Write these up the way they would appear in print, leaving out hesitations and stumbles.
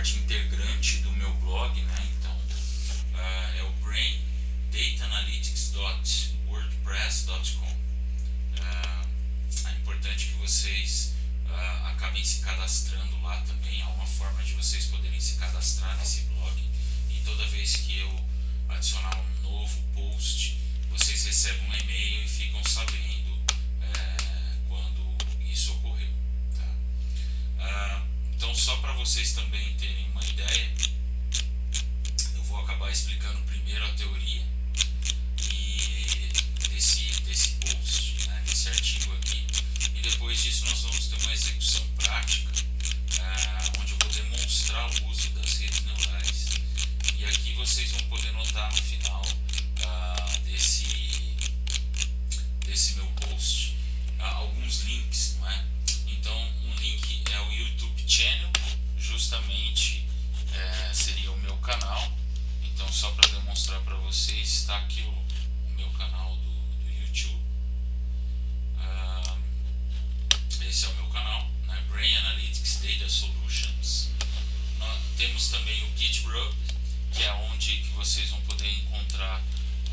parte integrante do meu blog, né? Então é o braindataanalytics.wordpress.com. É importante que vocês acabem se cadastrando lá também. Há uma forma de vocês poderem se cadastrar nesse blog, e toda vez que eu adicionar um novo post, vocês recebem um e-mail e ficam sabendo quando isso ocorreu, tá? Então, só para vocês também terem uma ideia, eu vou acabar explicando primeiro a teoria e desse post, né, desse artigo aqui, e depois disso nós vamos ter uma execução prática, onde eu vou demonstrar o uso das redes neurais. E aqui vocês vão poder notar no final desse meu post alguns links, não é? Então, um link é o YouTube Channel, justamente seria o meu canal. Então, só para demonstrar para vocês, está aqui o meu canal do YouTube. Esse é o meu canal, né? Brain Analytics Data Solutions. Nós temos também o GitHub, que é onde que vocês vão poder encontrar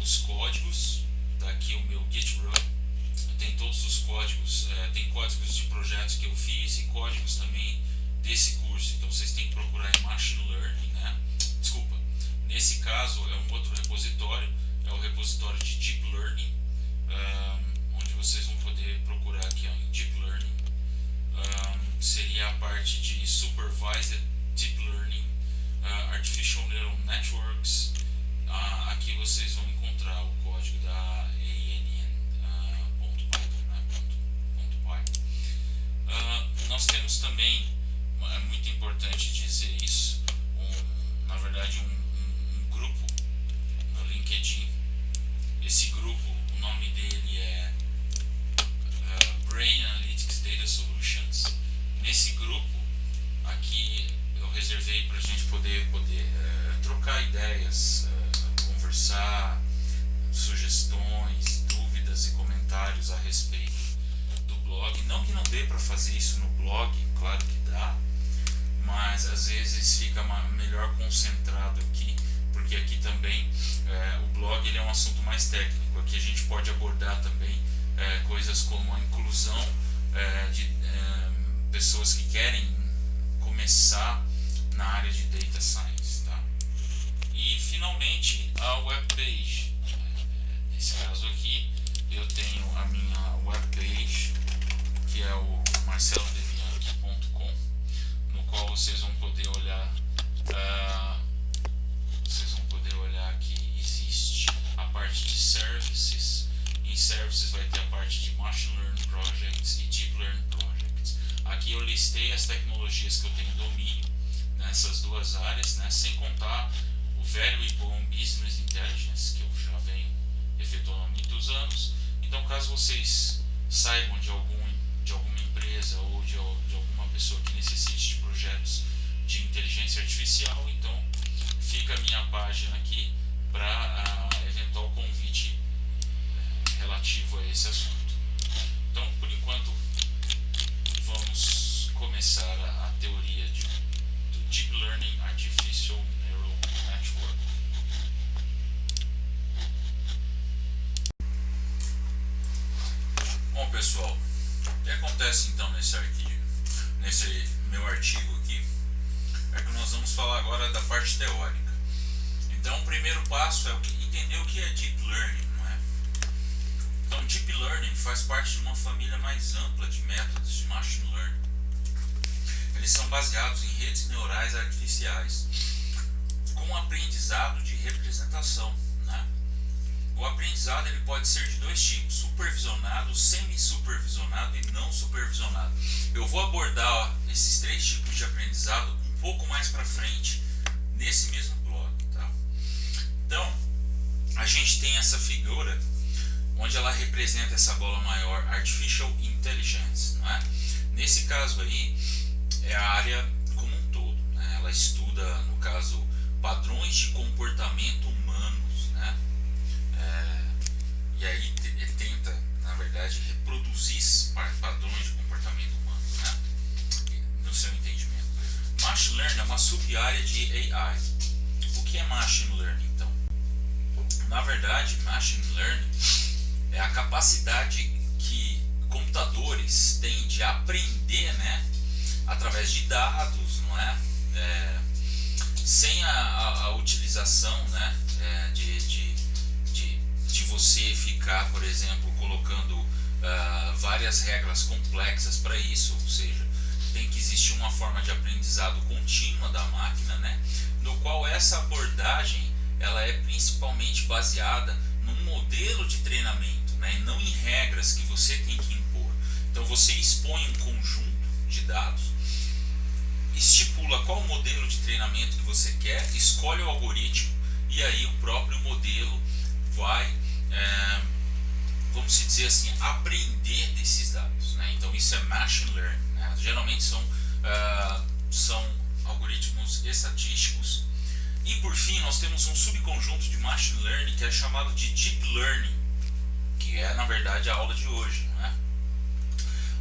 os códigos. Tá aqui o meu GitHub. Tem todos os códigos, tem códigos de projetos que eu fiz e códigos também desse curso. Então vocês têm que procurar em Machine Learning, né? Desculpa, nesse caso é um outro repositório, é o repositório de Deep Learning, onde vocês vão poder procurar aqui em Deep Learning. Seria a parte de Supervised Deep Learning, Artificial Neural Networks. Aqui vocês vão encontrar o código da nós temos também, é muito importante dizer isso, na verdade um grupo no LinkedIn. Esse grupo, o nome dele é Brain Analytics Data Solutions. Nesse grupo aqui eu reservei para a gente poder trocar ideias, conversar, sugestões, dúvidas e comentários a respeito do blog. Não que não dê para fazer isso no blog, claro que dá, mas às vezes fica melhor concentrado aqui, porque aqui também o blog ele é um assunto mais técnico. Aqui a gente pode abordar também coisas como a inclusão de pessoas que querem começar na área de Data Science, tá? E finalmente a webpage. Nesse caso aqui eu tenho a minha webpage, que é o marcelodebianchi.com, no qual vocês vão poder olhar que existe a parte de services. Em services vai ter a parte de Machine Learning Projects e Deep Learning Projects. Aqui eu listei as tecnologias que eu tenho domínio nessas duas áreas, né, sem contar o velho e bom Business Intelligence, que eu já venho efetuando há muitos anos. Então, caso vocês saibam de alguma empresa ou de alguma pessoa que necessite de projetos de inteligência artificial, então fica a minha página aqui para eventual convite relativo a esse assunto. Então, por enquanto, vamos começar a teoria do Deep Learning Artificial Neural Network. Bom, pessoal, o que acontece então nesse meu artigo aqui é que nós vamos falar agora da parte teórica. Então, o primeiro passo é entender o que é Deep Learning, não é? Então, Deep Learning faz parte de uma família mais ampla de métodos de Machine Learning. Eles são baseados em redes neurais artificiais com aprendizado de representação, né? O aprendizado ele pode ser de dois tipos: supervisionado, semi-supervisionado e não supervisionado. Eu vou abordar esses três tipos de aprendizado um pouco mais para frente nesse mesmo blog, tá? Então, a gente tem essa figura onde ela representa essa bola maior, Artificial Intelligence, não é? Nesse caso aí, é a área como um todo, né? Ela estuda, no caso, padrões de comportamento humanos, né? E aí ele tenta, na verdade, reproduzir padrões de comportamento humano, né? No seu entendimento. Machine Learning é uma sub-área de AI. O que é Machine Learning, então? Na verdade, Machine Learning é a capacidade que computadores têm de aprender, né, através de dados, não é? Sem a utilização, né, de você ficar, por exemplo, colocando várias regras complexas para isso, ou seja, tem que existir uma forma de aprendizado contínua da máquina, né, no qual essa abordagem ela é principalmente baseada num modelo de treinamento, né, e não em regras que você tem que impor. Então você expõe um conjunto de dados, estipula qual modelo de treinamento que você quer, escolhe o algoritmo e aí o próprio modelo vai, vamos dizer assim, aprender desses dados, né? Então isso é Machine Learning, né? Geralmente são algoritmos estatísticos. E por fim nós temos um subconjunto de Machine Learning que é chamado de Deep Learning, que é na verdade a aula de hoje, né?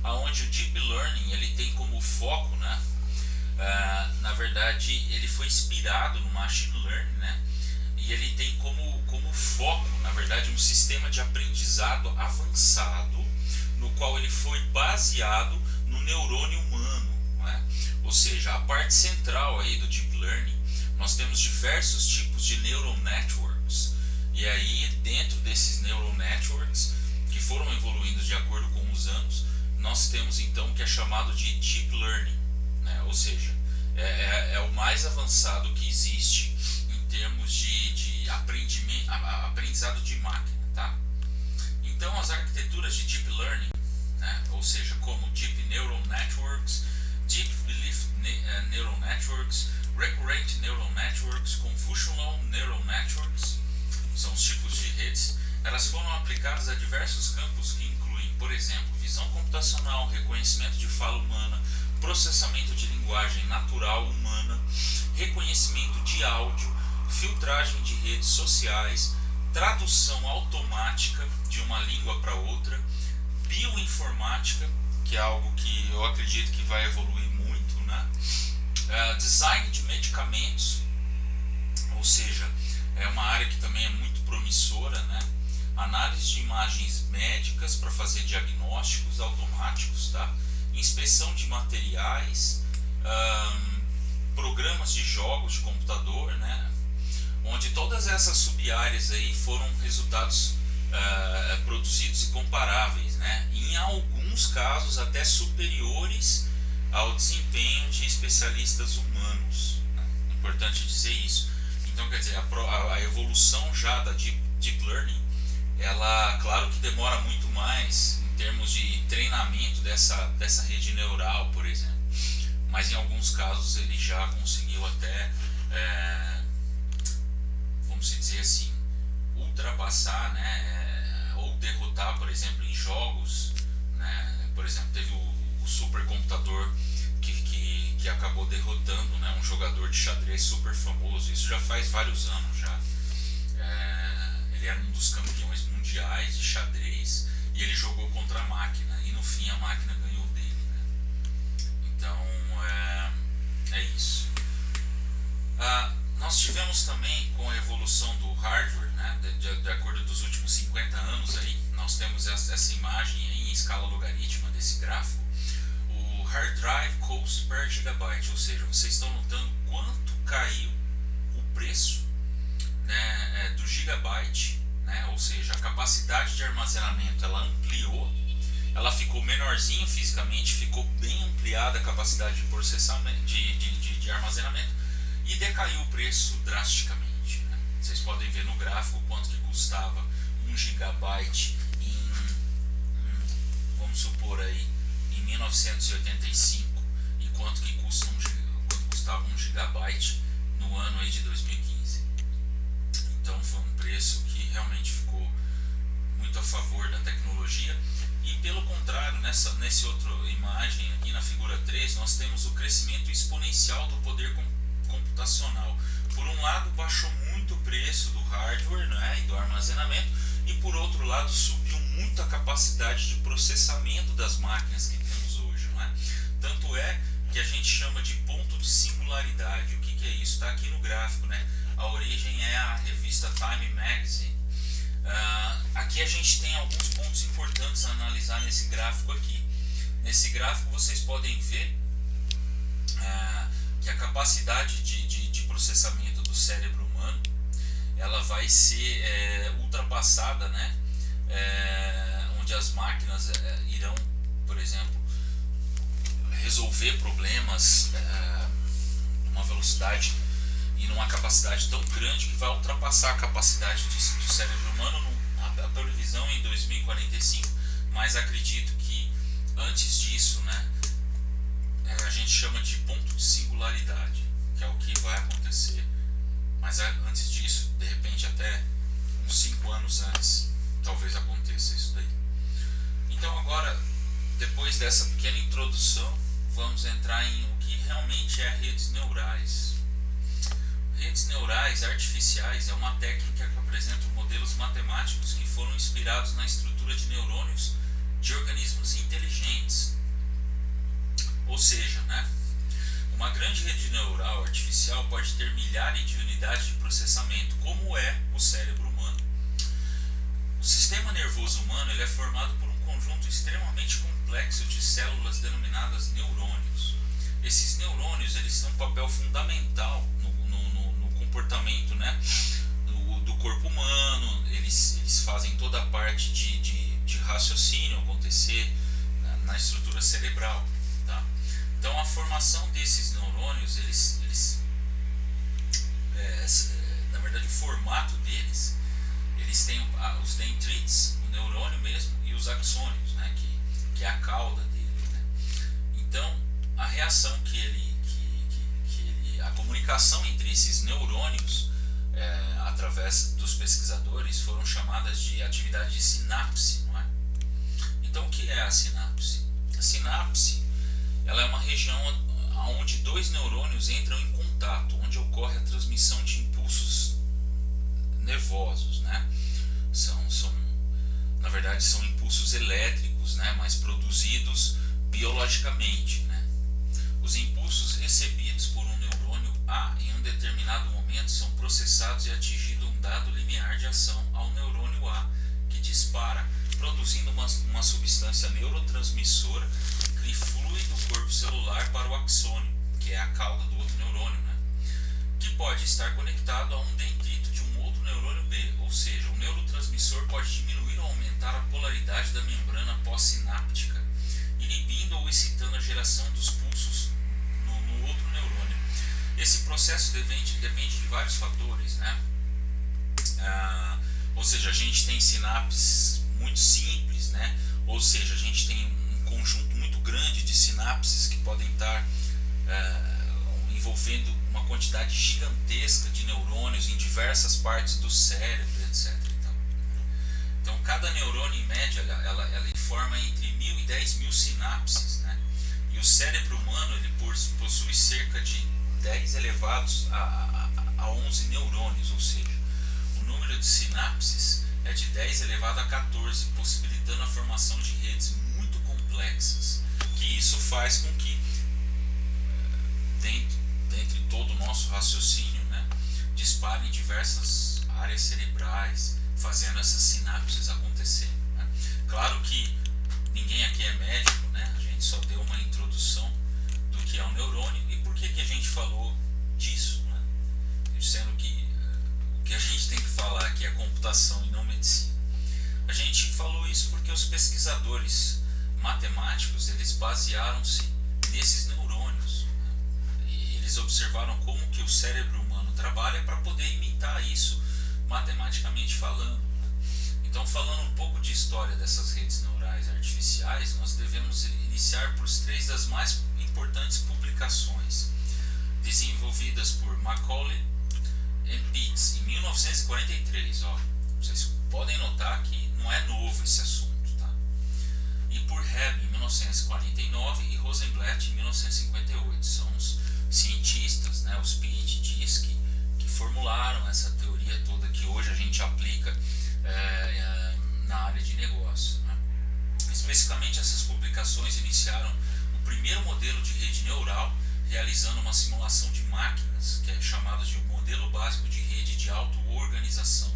Onde o Deep Learning ele tem como foco, né? Na verdade ele foi inspirado no Machine Learning, né? E ele tem como foco, na verdade, um sistema de aprendizado avançado, no qual ele foi baseado no neurônio humano, né? Ou seja, a parte central aí do Deep Learning, nós temos diversos tipos de neural networks, e aí dentro desses neural networks, que foram evoluindo de acordo com os anos, nós temos então o que é chamado de Deep Learning, né? Ou seja, é o mais avançado que existe em termos de aprendizado de máquina, tá? Então as arquiteturas de Deep Learning, né? Ou seja, como Deep Neural Networks, Deep Belief Neural Networks, Recurrent Neural Networks, Convolutional Neural Networks, são os tipos de redes, elas foram aplicadas a diversos campos que incluem, por exemplo, visão computacional, reconhecimento de fala humana, processamento de linguagem natural humana, reconhecimento de áudio, filtragem de redes sociais, tradução automática de uma língua para outra, bioinformática, que é algo que eu acredito que vai evoluir muito, né? Design de medicamentos, ou seja, é uma área que também é muito promissora, né? Análise de imagens médicas para fazer diagnósticos automáticos, tá? Inspeção de materiais, programas de jogos de computador, né? Onde todas essas sub-áreas aí foram resultados produzidos e comparáveis, né? Em alguns casos até superiores ao desempenho de especialistas humanos, né? Importante dizer isso. Então, quer dizer, a evolução já da Deep Learning, ela, claro que demora muito mais em termos de treinamento dessa rede neural, por exemplo, mas em alguns casos ele já conseguiu até, vamos dizer assim, ultrapassar, né, ou derrotar, por exemplo, em jogos, né, por exemplo, teve o supercomputador que acabou derrotando, né, um jogador de xadrez super famoso. Isso já faz vários anos já. Ele era um dos campeões mundiais de xadrez e ele jogou contra a máquina e no fim a máquina ganhou dele, né? Então é isso. Nós tivemos também, com a evolução do hardware, né, de acordo dos últimos 50 anos aí, nós temos essa imagem aí em escala logarítmica desse gráfico, o hard drive cost per gigabyte, ou seja, vocês estão notando quanto caiu o preço, né, do gigabyte, né, ou seja, a capacidade de armazenamento ela ampliou, ela ficou menorzinho fisicamente, ficou bem ampliada a capacidade de processamento, de armazenamento, e decaiu o preço drasticamente, né? Vocês podem ver no gráfico quanto que custava 1 gigabyte vamos supor aí, em 1985 e quanto que custava 1 gigabyte no ano aí de 2015. Então foi um preço que realmente ficou muito a favor da tecnologia. E pelo contrário, nessa outra imagem aqui na figura 3, nós temos o crescimento exponencial do poder computacional. Por um lado baixou muito o preço do hardware, né, e do armazenamento, e por outro lado subiu muito a capacidade de processamento das máquinas que temos hoje, né? Tanto é que a gente chama de ponto de singularidade. O que é isso? Está aqui no gráfico, né? A origem é a revista Time Magazine. Aqui a gente tem alguns pontos importantes a analisar nesse gráfico aqui. Nesse gráfico vocês podem ver que a capacidade de processamento do cérebro humano ela vai ser ultrapassada, né? Onde as máquinas irão, por exemplo, resolver problemas numa velocidade e numa capacidade tão grande que vai ultrapassar a capacidade do cérebro humano. A previsão em 2045, mas acredito que antes disso, né, a gente chama de ponto de singularidade, que é o que vai acontecer, mas antes disso, de repente até uns 5 anos antes, talvez aconteça isso daí. Então agora, depois dessa pequena introdução, vamos entrar em o que realmente é redes neurais. Redes neurais artificiais é uma técnica que apresenta modelos matemáticos que foram inspirados na estrutura de neurônios de organismos inteligentes. Ou seja, né, uma grande rede neural artificial pode ter milhares de unidades de processamento, como é o cérebro humano. O sistema nervoso humano ele é formado por um conjunto extremamente complexo de células denominadas neurônios. Esses neurônios eles têm um papel fundamental no comportamento, né, do corpo humano. Eles fazem toda a parte de raciocínio acontecer na estrutura cerebral, tá? Então a formação desses neurônios, na verdade o formato deles, eles têm os dendrites, o neurônio mesmo, e os axônios, né, que é a cauda dele, né? Então a reação a comunicação entre esses neurônios através dos pesquisadores foram chamadas de atividade de sinapse, não é? Então o que é a sinapse? A sinapse ela é uma região onde dois neurônios entram em contato, onde ocorre a transmissão de impulsos nervosos, né? Na verdade são impulsos elétricos, né? Mas produzidos biologicamente, né? Os impulsos recebidos por um neurônio A em um determinado momento são processados e atingido um dado limiar de ação ao neurônio A, que dispara, produzindo uma substância neurotransmissora que flui do corpo celular para o axônio, que é a cauda do outro neurônio, né? Que pode estar conectado a um dendrito de um outro neurônio B, ou seja, o neurotransmissor pode diminuir ou aumentar a polaridade da membrana pós-sináptica, inibindo ou excitando a geração dos pulsos no outro neurônio. Esse processo depende de vários fatores, né? Ou seja, a gente tem sinapses muito simples, né? Ou seja, a gente tem um conjunto muito grande de sinapses que podem estar envolvendo uma quantidade gigantesca de neurônios em diversas partes do cérebro, etc. Então, cada neurônio, em média, ela informa entre 1.000 e 10.000 sinapses, né? E o cérebro humano ele possui cerca de 10 elevados a 11 neurônios, ou seja, o número de sinapses é de 10 elevado a 14, possibilitando a formação de redes muito complexas, que isso faz com que, dentre todo o nosso raciocínio, né, dispare em diversas áreas cerebrais, fazendo essas sinapses acontecer, né? Claro que ninguém aqui é médico, né? A gente só deu uma introdução do que é um neurônio e por que a gente falou disso, né? Sendo que o que a gente tem que falar aqui é computação e não medicina. A gente falou isso porque os pesquisadores matemáticos eles basearam-se nesses neurônios, né? E eles observaram como que o cérebro humano trabalha para poder imitar isso matematicamente falando. Então, falando um pouco de história dessas redes neurais artificiais, nós devemos iniciar por 3 das mais importantes publicações desenvolvidas por Macaulay e Pitts em 1943. Vocês podem notar que não é novo esse assunto, tá? E por Hebb em 1949 e Rosenblatt em 1958. São os cientistas, né, os PhDs que formularam essa teoria toda que hoje a gente aplica na área de negócio, né? Especificamente essas publicações iniciaram o primeiro modelo de rede neural realizando uma simulação de máquinas, que é chamado de modelo básico de rede de auto-organização,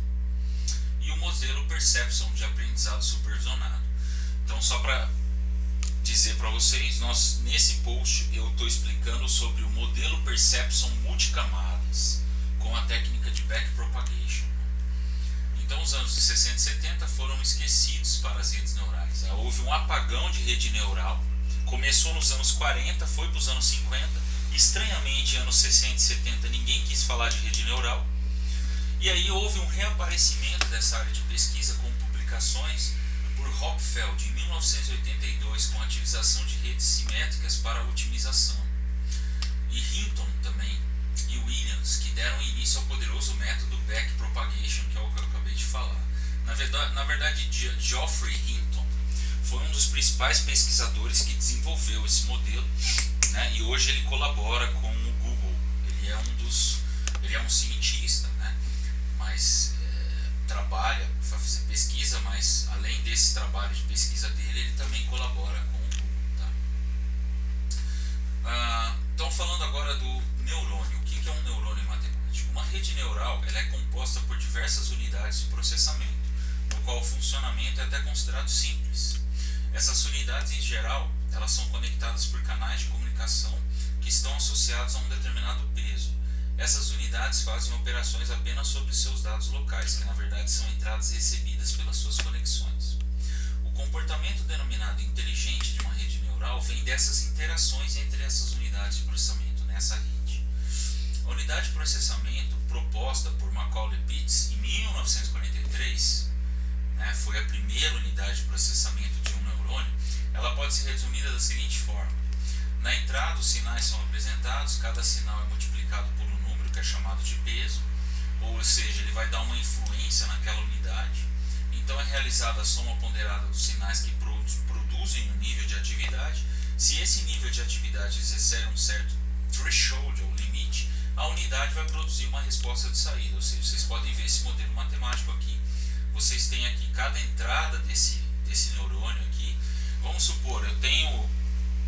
e o modelo Perception de aprendizado supervisionado. Então, só para dizer para vocês, nesse post eu estou explicando sobre o modelo Perception multicamadas com a técnica de backpropagation. Então, os anos de 60 e 70 foram esquecidos para as redes neurais. Houve um apagão de rede neural, começou nos anos 40, foi para os anos 50, estranhamente, anos 60 e 70 ninguém quis falar de rede neural, e aí houve um reaparecimento dessa área de pesquisa com publicações por Hopfeld em 1982 com a utilização de redes simétricas para otimização, e Hinton também e Williams, que deram início ao poderoso método backpropagation, que é o que eu acabei de falar. Na verdade, Geoffrey Hinton foi um dos principais pesquisadores que desenvolveu esse modelo, né, e hoje ele colabora com o Google. Ele é um cientista, né, mas trabalha para fazer pesquisa, mas além desse trabalho de pesquisa dele, ele também colabora com o Google. Tá? Então, falando agora do neurônio. O que é um neurônio matemático? Uma rede neural ela é composta por diversas unidades de processamento, no qual o funcionamento é até considerado simples. Essas unidades, em geral, elas são conectadas por canais de comunicação que estão associados a um determinado peso. Essas unidades fazem operações apenas sobre seus dados locais, que na verdade são entradas recebidas pelas suas conexões. O comportamento denominado inteligente de uma rede neural vem dessas interações entre essas unidades de processamento nessa rede. A unidade de processamento proposta por Macaulay Pitts em 1943, né, foi a primeira unidade de processamento de um neurônio. Ela pode ser resumida da seguinte forma: na entrada os sinais são apresentados, cada sinal é multiplicado por um número que é chamado de peso, ou seja, ele vai dar uma influência naquela unidade. Então é realizada a soma ponderada dos sinais que produzem um nível de atividade. Se esse nível de atividade exceder um certo threshold ou limite, a unidade vai produzir uma resposta de saída. Ou seja, vocês podem ver esse modelo matemático aqui. Vocês têm aqui cada entrada desse neurônio aqui. Vamos supor, eu tenho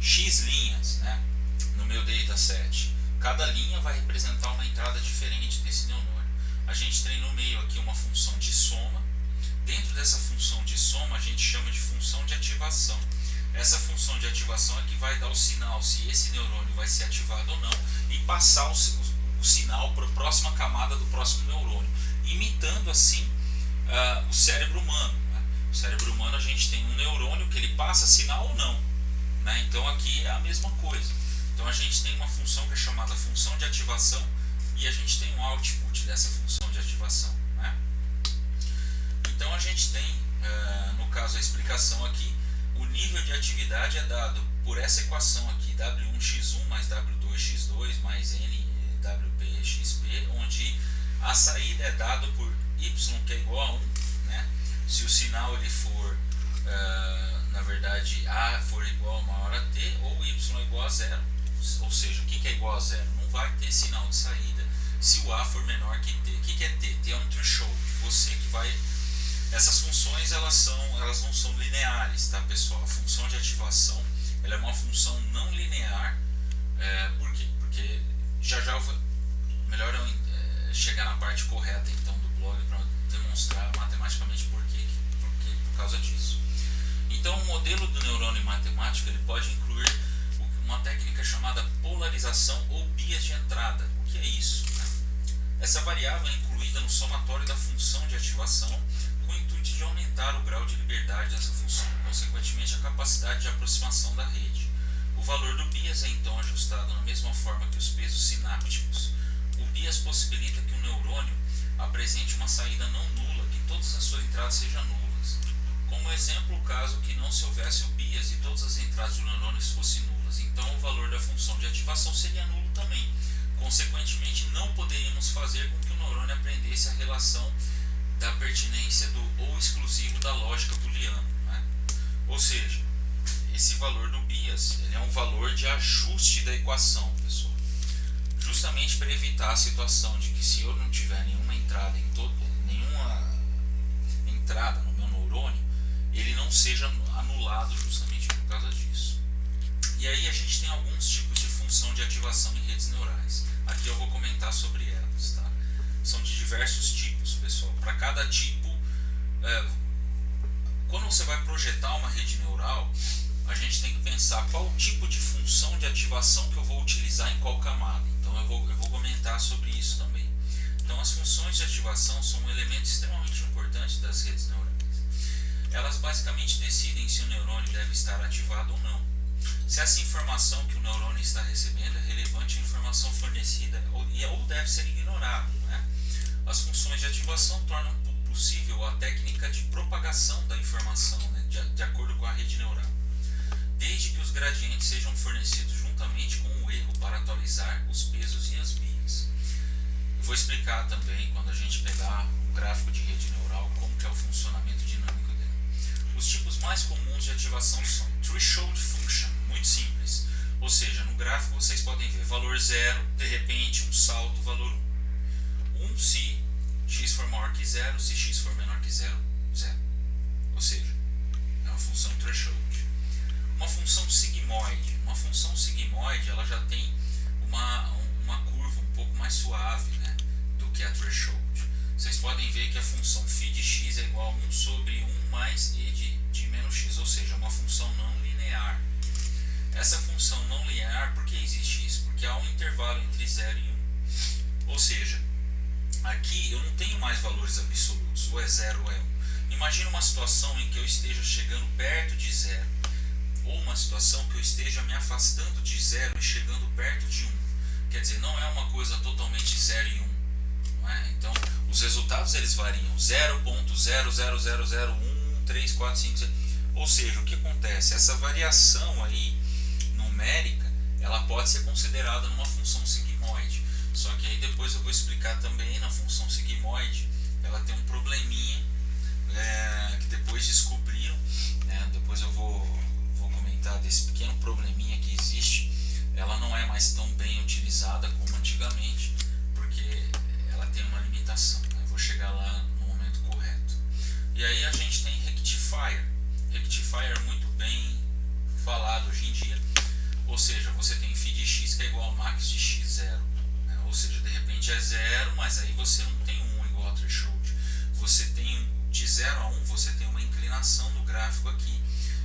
X linhas, né, no meu dataset. Cada linha vai representar uma entrada diferente desse neurônio. A gente tem no meio aqui uma função de soma. Dentro dessa função de soma a gente chama de função de ativação. Essa função de ativação é que vai dar o sinal se esse neurônio vai ser ativado ou não e passar o sinal para a próxima camada do próximo neurônio, imitando assim o cérebro humano. Né? O cérebro humano, a gente tem um neurônio que ele passa sinal ou não. Né? Então aqui é a mesma coisa. Então a gente tem uma função que é chamada função de ativação e a gente tem um output dessa função de ativação. Né? Então a gente tem, no caso a explicação aqui, o nível de atividade é dado por essa equação aqui, W1x1 mais W2x2 mais NWPXP, onde a saída é dada por y, que é igual a 1, né? Se o sinal ele for, na verdade, A for igual a maior a T, ou y é igual a 0. Ou seja, o que é igual a 0? Não vai ter sinal de saída se o A for menor que T. O que é T? T é um threshold. Você que vai... Essas funções elas não são lineares, tá, pessoal? A função de ativação ela é uma função não linear. Por quê? Porque já eu vou, melhor eu chegar na parte correta então do blog para demonstrar matematicamente por causa disso. Então o modelo do neurônio matemático ele pode incluir uma técnica chamada polarização ou bias de entrada. O que é isso? Né? Essa variável é incluída no somatório da função de ativação com o intuito de aumentar o grau de liberdade dessa função, consequentemente a capacidade de aproximação da rede. O valor do bias é então ajustado na mesma forma que os pesos sinápticos. O bias possibilita que um neurônio apresente uma saída não nula, que todas as suas entradas sejam nulas. Como exemplo, o caso que não se houvesse o bias e todas as entradas do neurônio fossem nulas, então o valor da função de ativação seria nulo também. Consequentemente, não poderíamos fazer com que o neurônio aprendesse a relação da pertinência do ou exclusivo da lógica booleana. Né? Ou seja, esse valor do bias ele é um valor de ajuste da equação, pessoal. Justamente para evitar a situação de que se eu não tiver nenhuma entrada no meu neurônio, ele não seja anulado justamente por causa disso. E aí a gente tem alguns tipos de função de ativação em redes neurais. Aqui eu vou comentar sobre elas, tá? São de diversos tipos, pessoal. Para cada tipo, quando você vai projetar uma rede neural, a gente tem que pensar qual o tipo de função de ativação que eu vou utilizar em qual camada. Então eu vou comentar sobre isso também. Então as funções de ativação são um elemento extremamente importante das redes neurais. Elas basicamente decidem se o neurônio deve estar ativado ou não. Se essa informação que o neurônio está recebendo é relevante à informação fornecida ou deve ser ignorada, né? As funções de ativação tornam possível a técnica de propagação da informação, né, de acordo com a rede neural, desde que os gradientes sejam fornecidos juntamente com o erro para atualizar os pesos e as vias. Eu vou explicar também, quando a gente pegar um gráfico de rede neural, como que é o funcionamento dinâmico dela. Os tipos mais comuns de ativação são threshold function, muito simples, ou seja, no gráfico vocês podem ver valor 0, de repente um salto, valor 1. Se x for maior que 0, se x for menor que 0, 0. Ou seja, é uma função threshold. Uma função sigmoide. Uma função sigmoide ela já tem uma curva um pouco mais suave, né, do que a threshold. Vocês podem ver que a função φ de x é igual a 1 sobre 1 mais e de menos x, ou seja, uma função não linear. Essa função não linear, por que existe isso? Porque há um intervalo entre 0 e 1. Ou seja, aqui eu não tenho mais valores absolutos, ou é 0 ou é 1. Imagina uma situação em que eu esteja chegando perto de 0, ou uma situação que eu esteja me afastando de 0 e chegando perto de 1. Quer dizer, não é uma coisa totalmente 0 e 1. Não é? Então, os resultados eles variam 0.000013456. Ou seja, o que acontece? Essa variação aí numérica, ela pode ser considerada numa função sigmoide. Só que aí depois eu vou explicar também na função sigmoide, ela tem um probleminha que depois descobriram, né? Depois eu vou comentar desse pequeno probleminha que existe. Ela não é mais tão bem utilizada como antigamente, porque ela tem uma limitação, né? Eu vou chegar lá no momento correto. E aí a gente tem rectifier. Rectifier muito bem falado hoje em dia, ou seja, você tem φ de x que é igual ao max de x0, né? Ou seja, de repente é 0, mas aí você não tem 1 igual a threshold. Você tem de 0 a 1, você tem uma inclinação no gráfico aqui,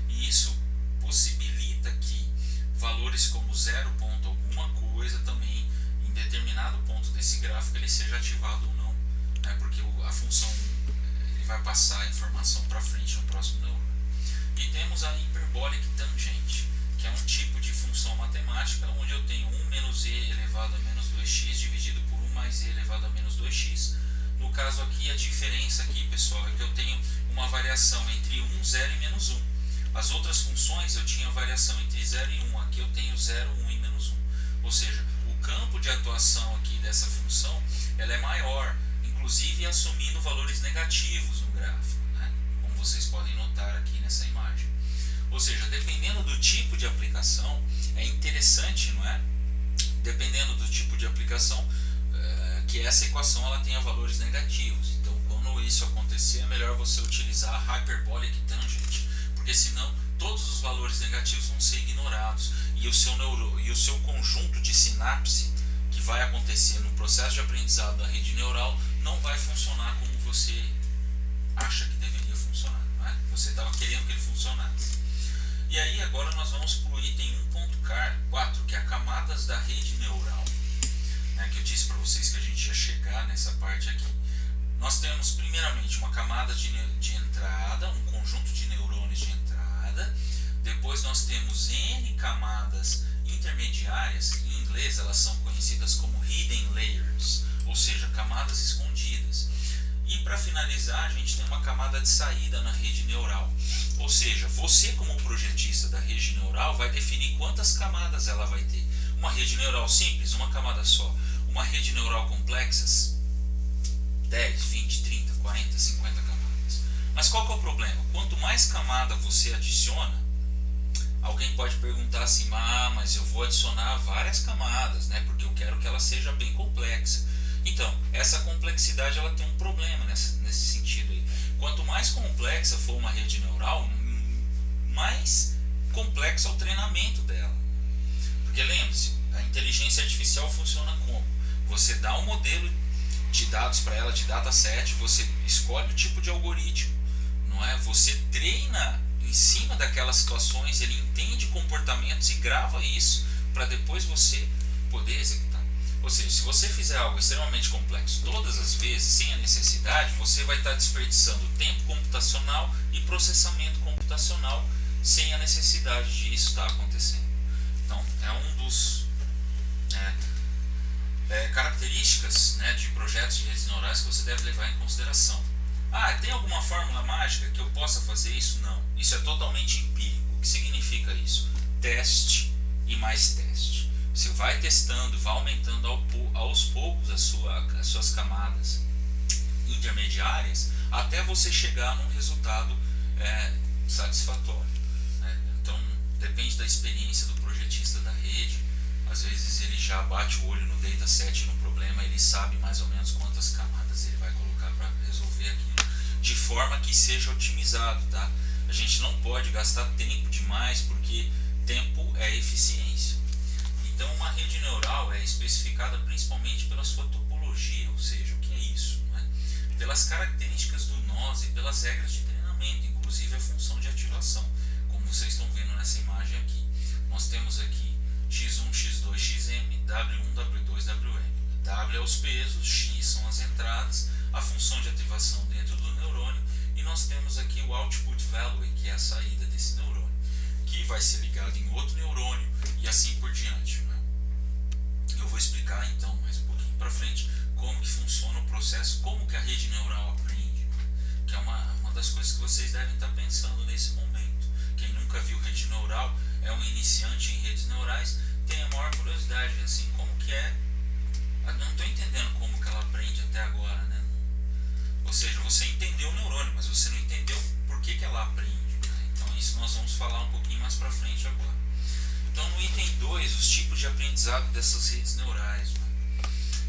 e isso possibilita que valores como 0 ponto alguma coisa também, em determinado ponto desse gráfico, ele seja ativado ou não, né? Porque a função 1 ele vai passar a informação para frente no próximo neurônio. E temos a hiperbolic tangente, que é um tipo de função matemática onde eu tenho 1 menos e elevado a menos 2x dividido por 1 mais e elevado a menos 2x. No caso aqui, a diferença aqui, pessoal, é que eu tenho uma variação entre 1, 0 e menos 1. As outras funções eu tinha variação entre 0 e 1, aqui eu tenho 0, 1 e menos 1. Ou seja, o campo de atuação aqui dessa função ela é maior, inclusive assumindo valores negativos no gráfico, né? Como vocês podem notar aqui nessa imagem. Ou seja, dependendo do tipo de aplicação, é interessante, não é? Dependendo do tipo de aplicação, que essa equação ela tenha valores negativos. Então, quando isso acontecer, é melhor você utilizar a hyperbolic tangent, porque senão todos os valores negativos vão ser ignorados e o seu conjunto de sinapse que vai acontecer no processo de aprendizado da rede neural não vai funcionar como você acha que deveria funcionar, né? Você estava querendo que ele funcionasse. E aí agora nós vamos para o item 1.4, que é camadas da rede neural, né? Que eu disse para vocês que a gente ia chegar nessa parte aqui. Nós temos primeiramente uma camada de entrada, um conjunto de neurônios de entrada. Depois nós temos N camadas intermediárias, que em inglês elas são conhecidas como hidden layers, ou seja, camadas escondidas. E para finalizar, a gente tem uma camada de saída na rede neural. Ou seja, você como projetista da rede neural vai definir quantas camadas ela vai ter. Uma rede neural simples, uma camada só. Uma rede neural complexa, 10, 20, 30, 40, 50 camadas. Mas qual que é o problema? Quanto mais camada você adiciona, alguém pode perguntar assim, mas eu vou adicionar várias camadas, né? Porque eu quero que ela seja bem complexa. Então, essa complexidade ela tem um problema nesse sentido aí. Quanto mais complexa for uma rede neural, mais complexo é o treinamento dela. Porque lembre-se, a inteligência artificial funciona como? Você dá um modelo de dados para ela, de dataset, você escolhe o tipo de algoritmo, não é? Você treina em cima daquelas situações, ele entende comportamentos e grava isso para depois você poder executar. Ou seja, se você fizer algo extremamente complexo todas as vezes, sem a necessidade, você vai estar desperdiçando tempo computacional e processamento computacional sem a necessidade de isso estar acontecendo. Então, é um dos características, né, de projetos de redes neurais que você deve levar em consideração. Tem alguma fórmula mágica que eu possa fazer isso? Não. Isso é totalmente empírico. O que significa isso? Teste e mais teste. Você vai testando, vai aumentando aos poucos as suas camadas intermediárias até você chegar num resultado satisfatório. Né? Então, depende da experiência do projetista da rede. Às vezes ele já bate o olho no dataset, no problema, ele sabe mais ou menos quantas camadas ele vai colocar para resolver aquilo, de forma que seja otimizado. Tá? A gente não pode gastar tempo demais, porque tempo é eficiência. Então, uma rede neural é especificada principalmente pela sua topologia, ou seja, o que é isso? Né? Pelas características do nós e pelas regras de treinamento, inclusive a função de ativação, como vocês estão vendo nessa imagem aqui. Nós temos aqui x1, x2, xm, w1, w2, wm. W é os pesos, x são as entradas, a função de ativação dentro do neurônio, e nós temos aqui o output value, que é a saída desse neurônio, que vai ser ligado em outro neurônio e assim por diante. Né? Eu vou explicar então mais um pouquinho para frente como que funciona o processo, como que a rede neural aprende, né? Que é uma das coisas que vocês devem estar pensando nesse momento. Quem nunca viu rede neural, é um iniciante em redes neurais, tem a maior curiosidade, assim, como que é. Eu não estou entendendo como que ela aprende até agora, né? Ou seja, você entendeu o neurônio, mas você não entendeu por que ela aprende. Né? Então isso nós vamos falar um pouquinho mais para frente agora. Então no item 2, os tipos de aprendizado dessas redes neurais. Né?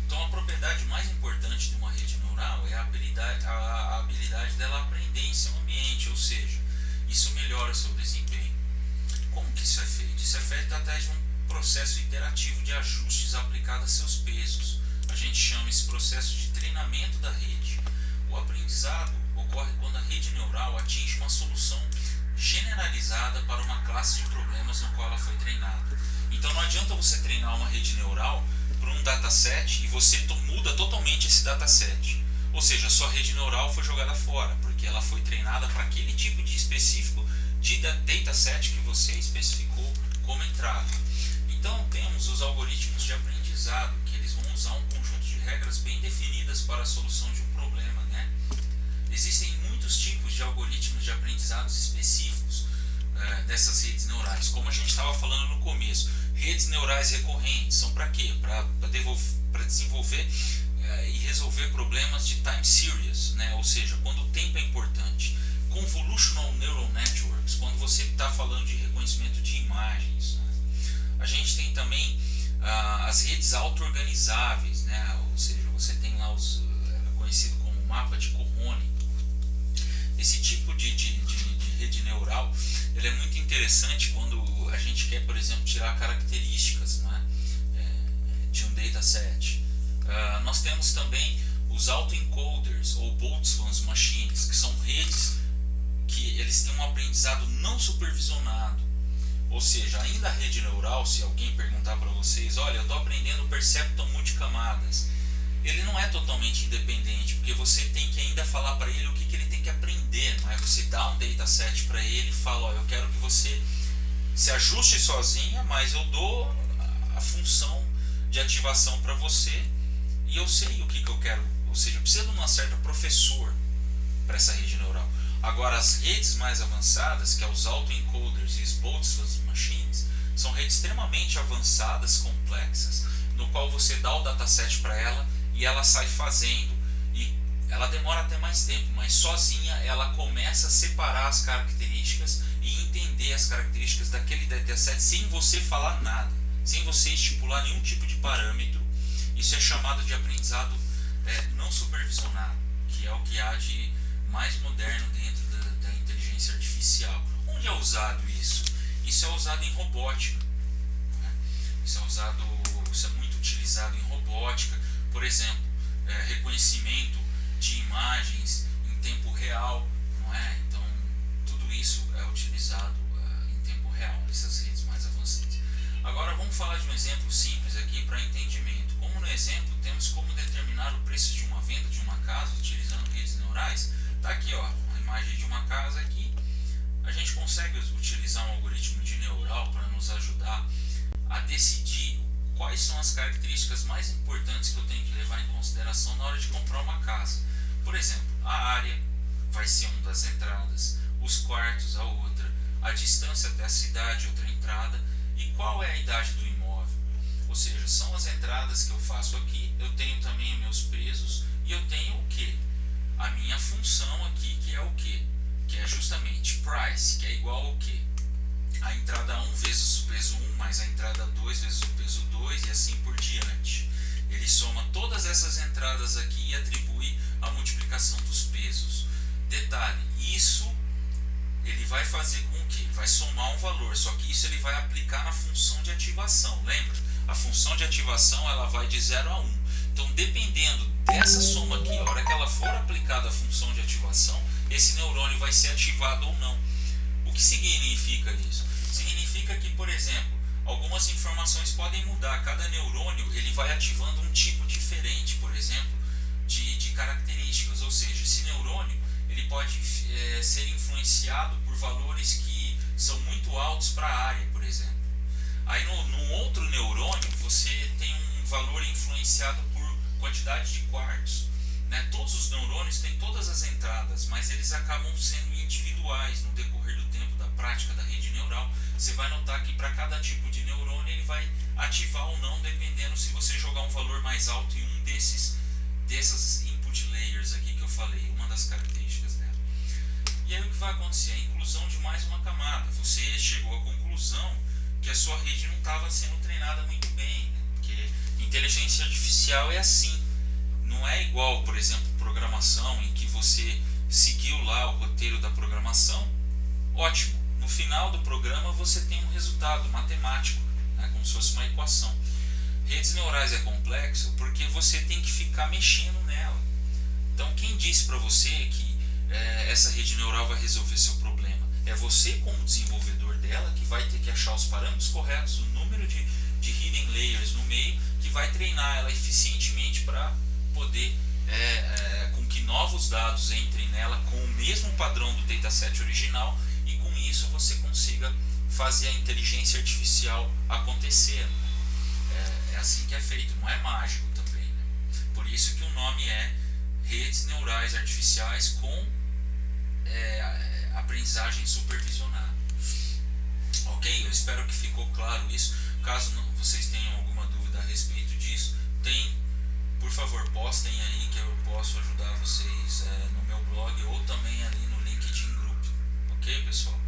Então a propriedade mais importante de uma rede neural é a habilidade dela aprender em seu ambiente, ou seja, isso melhora seu desempenho. Como que isso é feito? Isso é feito através de um processo iterativo de ajustes aplicado a seus pesos. A gente chama esse processo de treinamento da rede. O aprendizado ocorre quando a rede neural atinge uma solução generalizada para uma classe de problemas no qual ela foi treinada. Então não adianta você treinar uma rede neural para um dataset e você muda totalmente esse dataset. Ou seja, a sua rede neural foi jogada fora, porque ela foi treinada para aquele tipo de específico de dataset que você especificou como entrada. Então temos os algoritmos de aprendizado, que eles vão usar um conjunto de regras bem definidas para a solução de um problema. Né? Existem muitos tipos de algoritmos de aprendizados específicos dessas redes neurais. Como a gente estava falando no começo, redes neurais recorrentes são para quê? Para desenvolver e resolver problemas de time series, né? Ou seja, quando o tempo é importante. Convolutional Neural Networks, quando você está falando de reconhecimento de imagens. Né? A gente tem também as redes auto-organizáveis, né? Ou seja, você tem lá conhecido como mapa de Cohone. Esse tipo de rede neural ele é muito interessante quando a gente quer, por exemplo, tirar características, né, de um dataset. Nós temos também os autoencoders ou Boltzmann machines, que são redes que eles têm um aprendizado não supervisionado. Ou seja, ainda a rede neural, se alguém perguntar para vocês, olha, eu estou aprendendo o Perceptron multicamadas, ele não é totalmente independente, porque você tem que ainda falar para ele o que ele tem que aprender. Não é? Você dá um dataset para ele e fala, eu quero que você se ajuste sozinha, mas eu dou a função de ativação para você e eu sei o que eu quero. Ou seja, eu preciso de uma certa professor para essa rede neural. Agora, as redes mais avançadas, que é os autoencoders e os Boltzmann machines, são redes extremamente avançadas, complexas, no qual você dá o dataset para ela e ela sai fazendo, e ela demora até mais tempo, mas sozinha ela começa a separar as características e entender as características daquele dataset sem você falar nada, sem você estipular nenhum tipo de parâmetro. Isso é chamado de aprendizado não supervisionado, que é o que há de mais moderno dentro da inteligência artificial. Onde é usado isso? Isso é usado em robótica. Isso é muito utilizado em robótica, por exemplo, reconhecimento de imagens em tempo real, não é? Então tudo isso é utilizado em tempo real nessas redes mais avançadas. Agora vamos falar de um exemplo simples aqui para entendimento. Como no exemplo temos como determinar o preço de uma venda de uma casa utilizando redes neurais. Está aqui a imagem de uma casa aqui. A gente consegue utilizar um algoritmo de neural para nos ajudar a decidir quais são as características mais importantes que eu tenho que levar em consideração na hora de comprar uma casa. Por exemplo, a área vai ser uma das entradas, os quartos a outra, a distância até a cidade, outra entrada, e qual é a idade do imóvel. Ou seja, são as entradas que eu faço aqui, eu tenho também os meus pesos e eu tenho o que? A minha função aqui, que é o que? Que é justamente price, que é igual ao que? A entrada 1 vezes o peso 1 mais a entrada 2 vezes o peso 2 e assim por diante. Ele soma todas essas entradas aqui e atribui a multiplicação dos pesos. Detalhe, isso ele vai fazer com que ele vai somar um valor, só que isso ele vai aplicar na função de ativação. Lembra? A função de ativação ela vai de 0 a 1. Então, dependendo dessa soma aqui, a hora que ela for aplicada a função de ativação, esse neurônio vai ser ativado ou não. O que significa isso? Significa que, por exemplo, algumas informações podem mudar. Cada neurônio ele vai ativando um tipo diferente, por exemplo, de características. Ou seja, esse neurônio ele pode ser influenciado por valores que são muito altos para a área, por exemplo. Aí no outro neurônio você tem um valor influenciado por quantidade de quartos. Né? Todos os neurônios têm todas as entradas, mas eles acabam sendo individuais no decorrer do tempo da prática da rede neural. Você vai notar que para cada tipo de neurônio ele vai ativar ou não, dependendo se você jogar um valor mais alto em um dessas input layers aqui que eu falei, uma das características dela. E aí o que vai acontecer? A inclusão de mais uma camada. Você chegou à conclusão que a sua rede não estava sendo treinada muito bem, né? Porque inteligência artificial é assim. Não é igual, por exemplo, programação, em que você seguiu lá o roteiro da programação. Ótimo. No final do programa você tem um resultado matemático, né? Como se fosse uma equação. Redes neurais é complexo porque você tem que ficar mexendo nela. Então quem disse para você que essa rede neural vai resolver seu problema? É você como desenvolvedor dela que vai ter que achar os parâmetros corretos, o número de hidden layers no meio, que vai treinar ela eficientemente para poder com que novos dados entrem nela com o mesmo padrão do dataset original e com isso você consiga fazer a inteligência artificial acontecer. É assim que é feito, não é mágico também, né? Por isso que o nome é redes neurais artificiais com aprendizagem supervisionada. Ok? Eu espero que ficou claro isso. Caso vocês tenham alguma dúvida a respeito disso, por favor, postem aí que eu posso ajudar vocês no meu blog ou também ali no LinkedIn Group. Ok, pessoal?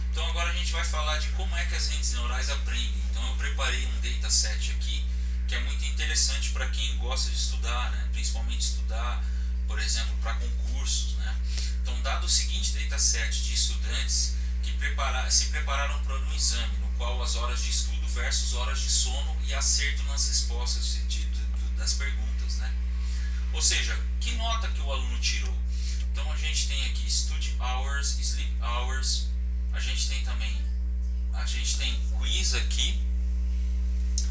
Então agora a gente vai falar de como é que as redes neurais aprendem. Então eu preparei um dataset aqui que é muito interessante para quem gosta de estudar, né? Principalmente estudar, por exemplo, para concursos, né? Então, dado o seguinte dataset de estudantes que se prepararam para um exame, no qual as horas de estudo versus horas de sono e acerto nas respostas das perguntas, né? Ou seja, que nota que o aluno tirou? Então a gente tem aqui study hours, sleep hours, a gente tem quiz aqui,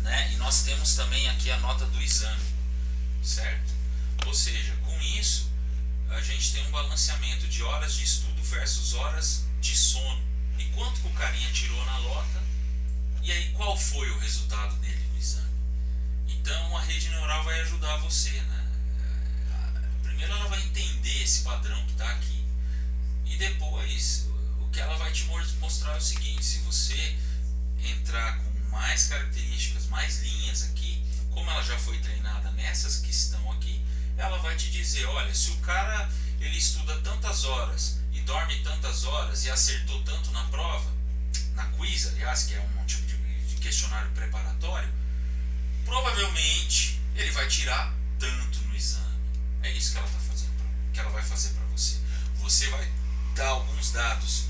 né? E nós temos também aqui a nota do exame, certo? Ou seja, com isso a gente tem um balanceamento de horas de estudo versus horas de sono. E quanto que o carinha tirou na lota? E aí qual foi o resultado dele no exame? Então a rede neural vai ajudar você, né? Primeiro ela vai entender esse padrão que está aqui e depois o que ela vai te mostrar é o seguinte: se você entrar com mais características, mais linhas aqui, como ela já foi treinada nessas que estão aqui, ela vai te dizer, olha, se o cara ele estuda tantas horas e dorme tantas horas e acertou tanto na prova, na quiz, aliás, que é um tipo de questionário preparatório, provavelmente ele vai tirar tanto no exame. É isso que ela tá fazendo, que ela vai fazer para você. Você vai dar alguns dados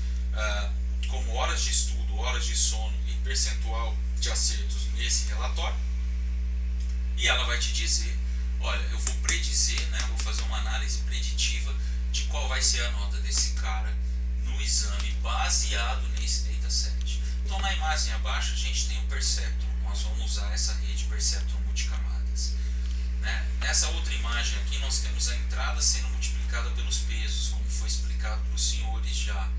como horas de estudo, horas de sono e percentual de acertos nesse relatório, e ela vai te dizer, olha, eu vou predizer, né, vou fazer uma análise preditiva de qual vai ser a nota desse cara no exame baseado nesse dataset. Então na imagem abaixo a gente tem o Perceptron, nós vamos usar essa rede Perceptron multicamadas. Né? Nessa outra imagem aqui nós temos a entrada sendo multiplicada pelos pesos, como foi explicado para os senhores já.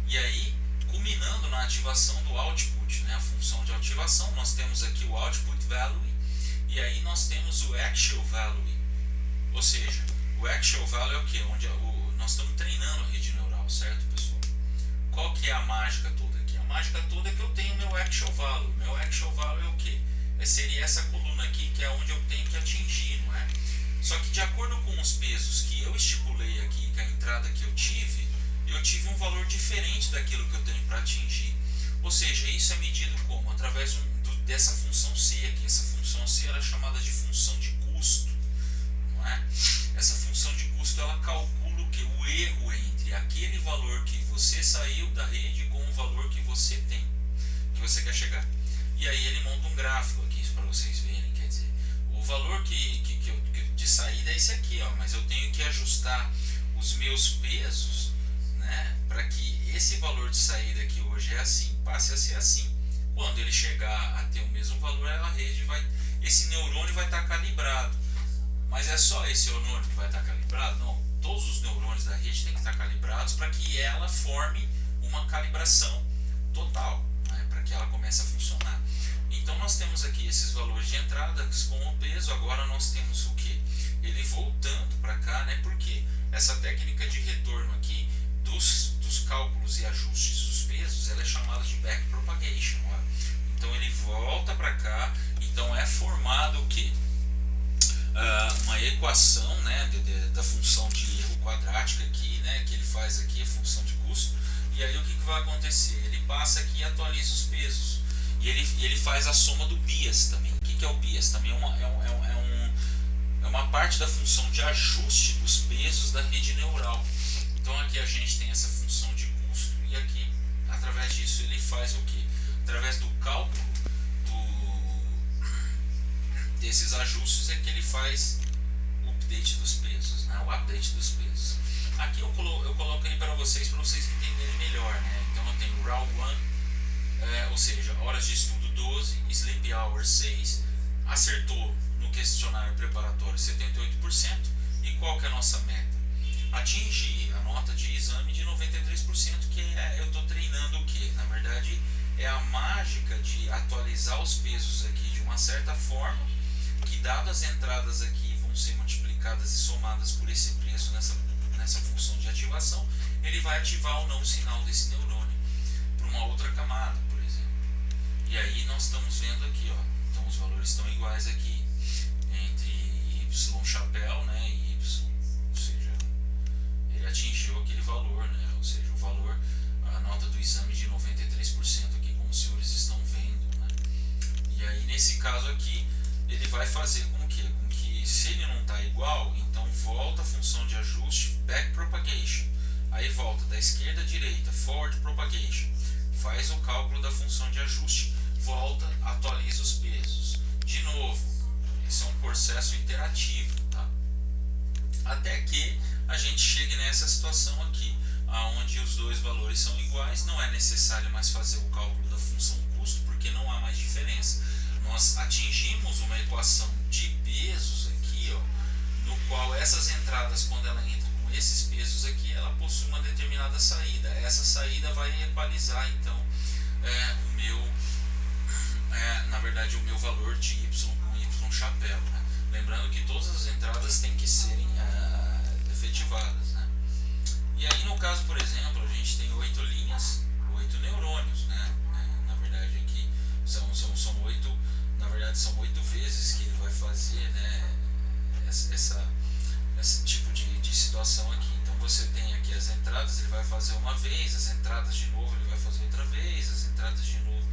E aí, culminando na ativação do output, né? A função de ativação, nós temos aqui o output value, e aí nós temos o actual value. Ou seja, o actual value é o que? Nós estamos treinando a rede neural, certo, pessoal? Qual que é a mágica toda aqui? A mágica toda é que eu tenho meu actual value. Meu actual value é o que? Seria essa coluna aqui, que é onde eu tenho que atingir, não é? Só que de acordo com os pesos que eu estipulei aqui, que a entrada que eu tive um valor diferente daquilo que eu tenho para atingir. Ou seja, isso é medido como? Através dessa função C aqui. Essa função C ela é chamada de função de custo, não é? Essa função de custo ela calcula o que? O erro entre aquele valor que você saiu da rede com o valor que você tem, que você quer chegar. E aí ele monta um gráfico aqui para vocês verem, quer dizer, o valor de saída é esse aqui, ó, mas eu tenho que ajustar os meus pesos, né, para que esse valor de saída que hoje é assim, passe a ser assim. Quando ele chegar a ter o mesmo valor, esse neurônio vai estar calibrado. Mas é só esse neurônio que vai estar calibrado? Não, todos os neurônios da rede têm que estar calibrados para que ela forme uma calibração total, né, para que ela comece a funcionar. Então nós temos aqui esses valores de entrada com o peso. Agora nós temos o que? Ele voltando para cá, né? Porque essa técnica de retorno aqui dos cálculos e ajustes dos pesos, ela é chamada de backpropagation. Então ele volta para cá, então é formado o que? Uma equação, né, da função de erro quadrática aqui, né, que ele faz aqui, a função de custo. E aí o que vai acontecer? Ele passa aqui e atualiza os pesos. E ele faz a soma do bias também. O que é o bias? Também é uma parte da função de ajuste dos pesos da rede neural. Então aqui a gente tem essa função de custo e aqui, através disso, ele faz o que? Através do cálculo desses ajustes é que ele faz o update dos pesos, né? O update dos pesos. Aqui eu coloco aí para vocês entenderem melhor, né? Então eu tenho RAW 1, ou seja, horas de estudo 12, Sleep Hours 6, acertou no questionário preparatório 78%, e qual que é a nossa meta? Atingir a nota de exame de 93%, que eu estou treinando o que? Na verdade, é a mágica de atualizar os pesos aqui de uma certa forma, que dadas as entradas aqui vão ser multiplicadas e somadas por esse preço nessa função de ativação, ele vai ativar ou não o sinal desse neurônio para uma outra camada, por exemplo. E aí nós estamos vendo aqui, ó, então os valores estão iguais aqui entre Y chapéu, né, e Y, ou seja, ele atingiu aquele valor, né, ou seja, o valor, a nota do exame de 93% aqui, como os senhores estão vendo, né. E aí nesse caso aqui ele vai fazer com que se ele não está igual, então volta a função de ajuste backpropagation, aí volta da esquerda à direita, forward propagation, faz o cálculo da função de ajuste, volta, atualiza os pesos de novo. Esse é um processo interativo, tá? Até que a gente chegue nessa situação aqui, onde os dois valores são iguais, não é necessário mais fazer o cálculo da função custo, porque não há mais diferença. Nós atingimos uma equação de pesos aqui, ó, no qual essas entradas, quando ela entra com esses pesos aqui, ela possui uma determinada saída. Essa saída vai equalizar então o meu valor de Y com Y chapéu, né? Lembrando que todas as entradas têm que serem efetivadas, né? E aí no caso, por exemplo, a gente tem 8 linhas, 8 neurônios, né? Na verdade aqui são 8, na verdade são 8 vezes que ele vai fazer, né, esse tipo de situação aqui. Então você tem aqui as entradas, ele vai fazer uma vez, as entradas de novo ele vai fazer outra vez, as entradas de novo,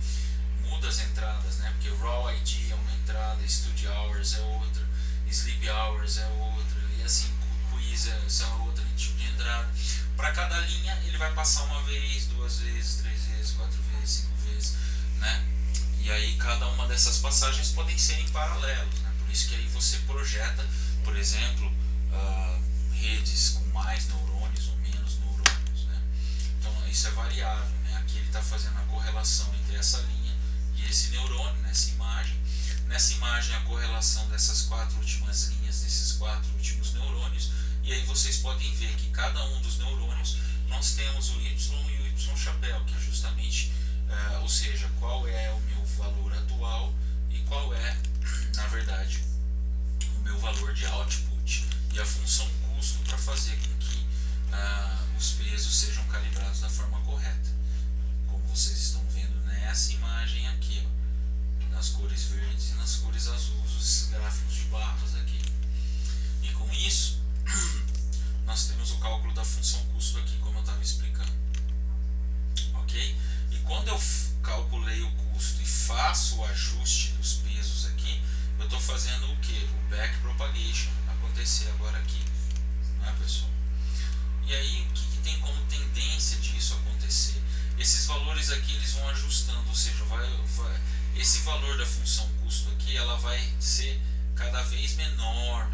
muda as entradas, né, porque Raw ID é uma entrada, Study Hours é outra, Sleep Hours é outra, e assim Quiz é outra tipo de entrada. Para cada linha ele vai passar uma vez, 2 vezes, 3 vezes, 4 vezes, 5 vezes, né? E aí cada dessas passagens podem ser em paralelos, né? Por isso que aí você projeta, por exemplo, redes com mais neurônios ou menos neurônios, né? Então isso é variável, né? Aqui ele está fazendo a correlação entre essa linha e esse neurônio nessa imagem. Nessa imagem a correlação dessas 4 últimas linhas, desses 4 últimos neurônios, e aí vocês podem ver que cada um dos neurônios nós temos o Y e o Y chapéu, que é justamente, ou seja, qual é o meu valor atual e qual é, na verdade, o meu valor de output e a função custo para fazer com que os pesos sejam calibrados da forma correta. Como vocês estão vendo nessa imagem aqui, ó, nas cores verdes e nas cores azuis, esses gráficos de barras aqui. E com isso, nós temos o cálculo da função custo aqui, como eu estava explicando. Ok? E quando eu calculei o custo e faço o ajuste dos pesos aqui, eu estou fazendo o que? O backpropagation acontecer agora aqui, né, pessoal? E aí, o que tem como tendência disso acontecer? Esses valores aqui eles vão ajustando, ou seja, esse valor da função custo aqui ela vai ser cada vez menor,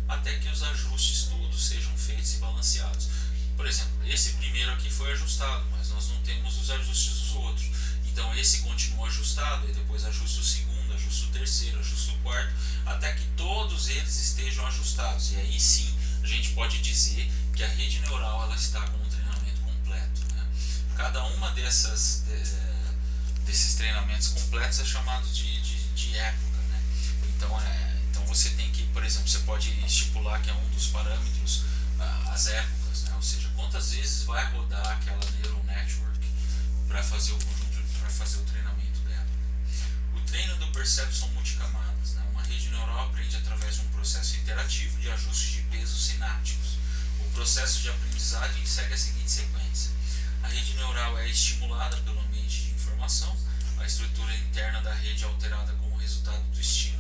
até que os ajustes todos sejam feitos e balanceados. Por exemplo, esse primeiro aqui foi ajustado, mas nós não temos os ajustes dos outros. Então esse continua ajustado, e depois ajusta o segundo, ajusta o terceiro, ajusta o quarto, até que todos eles estejam ajustados. E aí sim a gente pode dizer que a rede neural ela está com um treinamento completo, né? Cada uma desses treinamentos completos é chamado de época, né? Então você tem que, por exemplo, você pode estipular que é um dos parâmetros as épocas, né? Ou seja, quantas vezes vai rodar aquela neural network para fazer o conjunto, para fazer o treinamento dela. O treino do perception multicamadas, né? Uma rede neural aprende através de um processo interativo de ajuste de pesos sinápticos. O processo de aprendizagem segue a seguinte sequência: a rede neural é estimulada pelo ambiente de informação, a estrutura interna da rede é alterada como resultado do estímulo.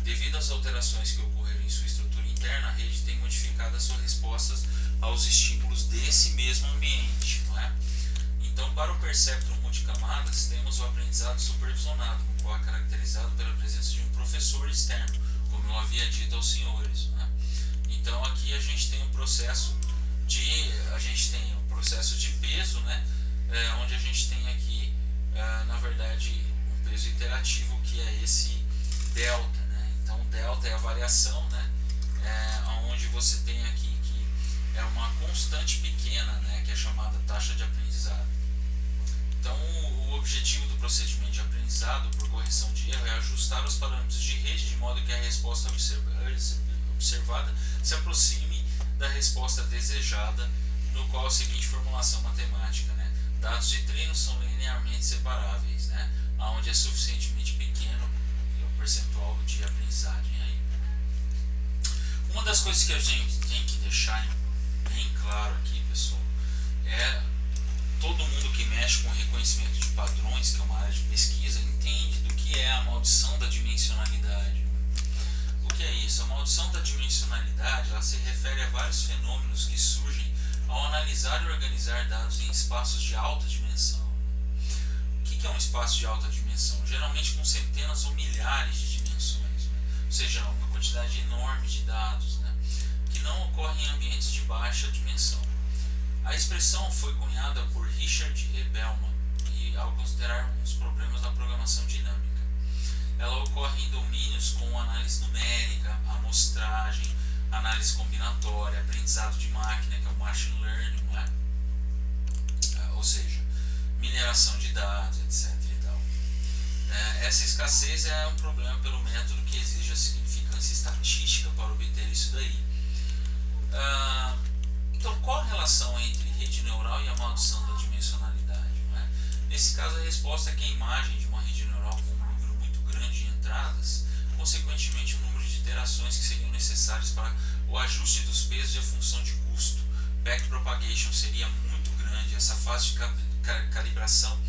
Devido às alterações que ocorreram em sua estrutura interna, a rede tem modificado as suas respostas aos estímulos desse mesmo ambiente, não é? Então, para o perceptron multicamadas, temos o aprendizado supervisionado, o qual é caracterizado pela presença de um professor externo, como eu havia dito aos senhores, não é? Então, aqui a gente tem um processo de peso, né? Onde a gente tem aqui, na verdade, um peso iterativo que é esse delta, né? Então, delta é a variação, né? Onde você tem aqui que é uma constante pequena, né? Que é chamada taxa de aprendizado. Então, o objetivo do procedimento de aprendizado por correção de erro é ajustar os parâmetros de rede de modo que a resposta observada se aproxime da resposta desejada, no qual a seguinte formulação matemática, né? Dados de treino são linearmente separáveis, né? Onde é suficientemente pequeno o percentual de aprendizagem aí. Uma das coisas que a gente tem que deixar bem claro aqui, pessoal, é todo mundo que mexe com reconhecimento de padrões, que é uma área de pesquisa, entende do que é a maldição da dimensionalidade. O que é isso? A maldição da dimensionalidade ela se refere a vários fenômenos que surgem ao analisar e organizar dados em espaços de alta dimensão. O que é um espaço de alta dimensão? Geralmente com centenas ou milhares de dimensões, né? Ou seja, uma quantidade enorme de dados, né? Que não ocorre em ambientes de baixa dimensão. A expressão foi cunhada por Richard E. Bellman e ao considerar uns problemas na programação dinâmica. Ela ocorre em domínios como análise numérica, amostragem, análise combinatória, aprendizado de máquina, que é o machine learning, não é? Ou seja, mineração de dados, etc. E tal. Essa escassez é um problema pelo método que exige a significância estatística para obter isso daí. Então, qual a relação entre rede neural e a maldição da dimensionalidade? Não é? Nesse caso, a resposta é que a imagem de uma rede neural com um número muito grande de entradas, consequentemente, o número de iterações que seriam necessárias para o ajuste dos pesos e a função de custo. Backpropagation seria muito grande, essa fase de calibração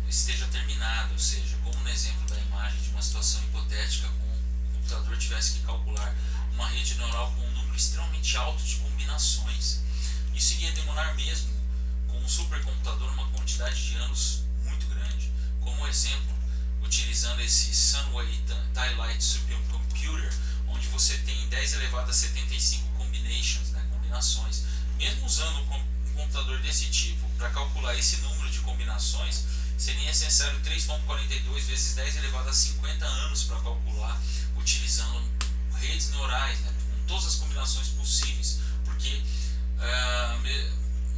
esteja terminada, ou seja, como no exemplo da imagem de uma situação hipotética, com o computador tivesse que calcular uma rede neural com um número extremamente alto de combinações. Isso iria demorar mesmo com um supercomputador uma quantidade de anos muito grande. Como exemplo, o utilizando esse Sunway Tie-Light Supercomputer, onde você tem 10 elevado a 75 combinations, né, combinações. Mesmo usando um computador desse tipo para calcular esse número de combinações, seria necessário 3,42 vezes 10 elevado a 50 anos para calcular, utilizando redes neurais, né, com todas as combinações possíveis, porque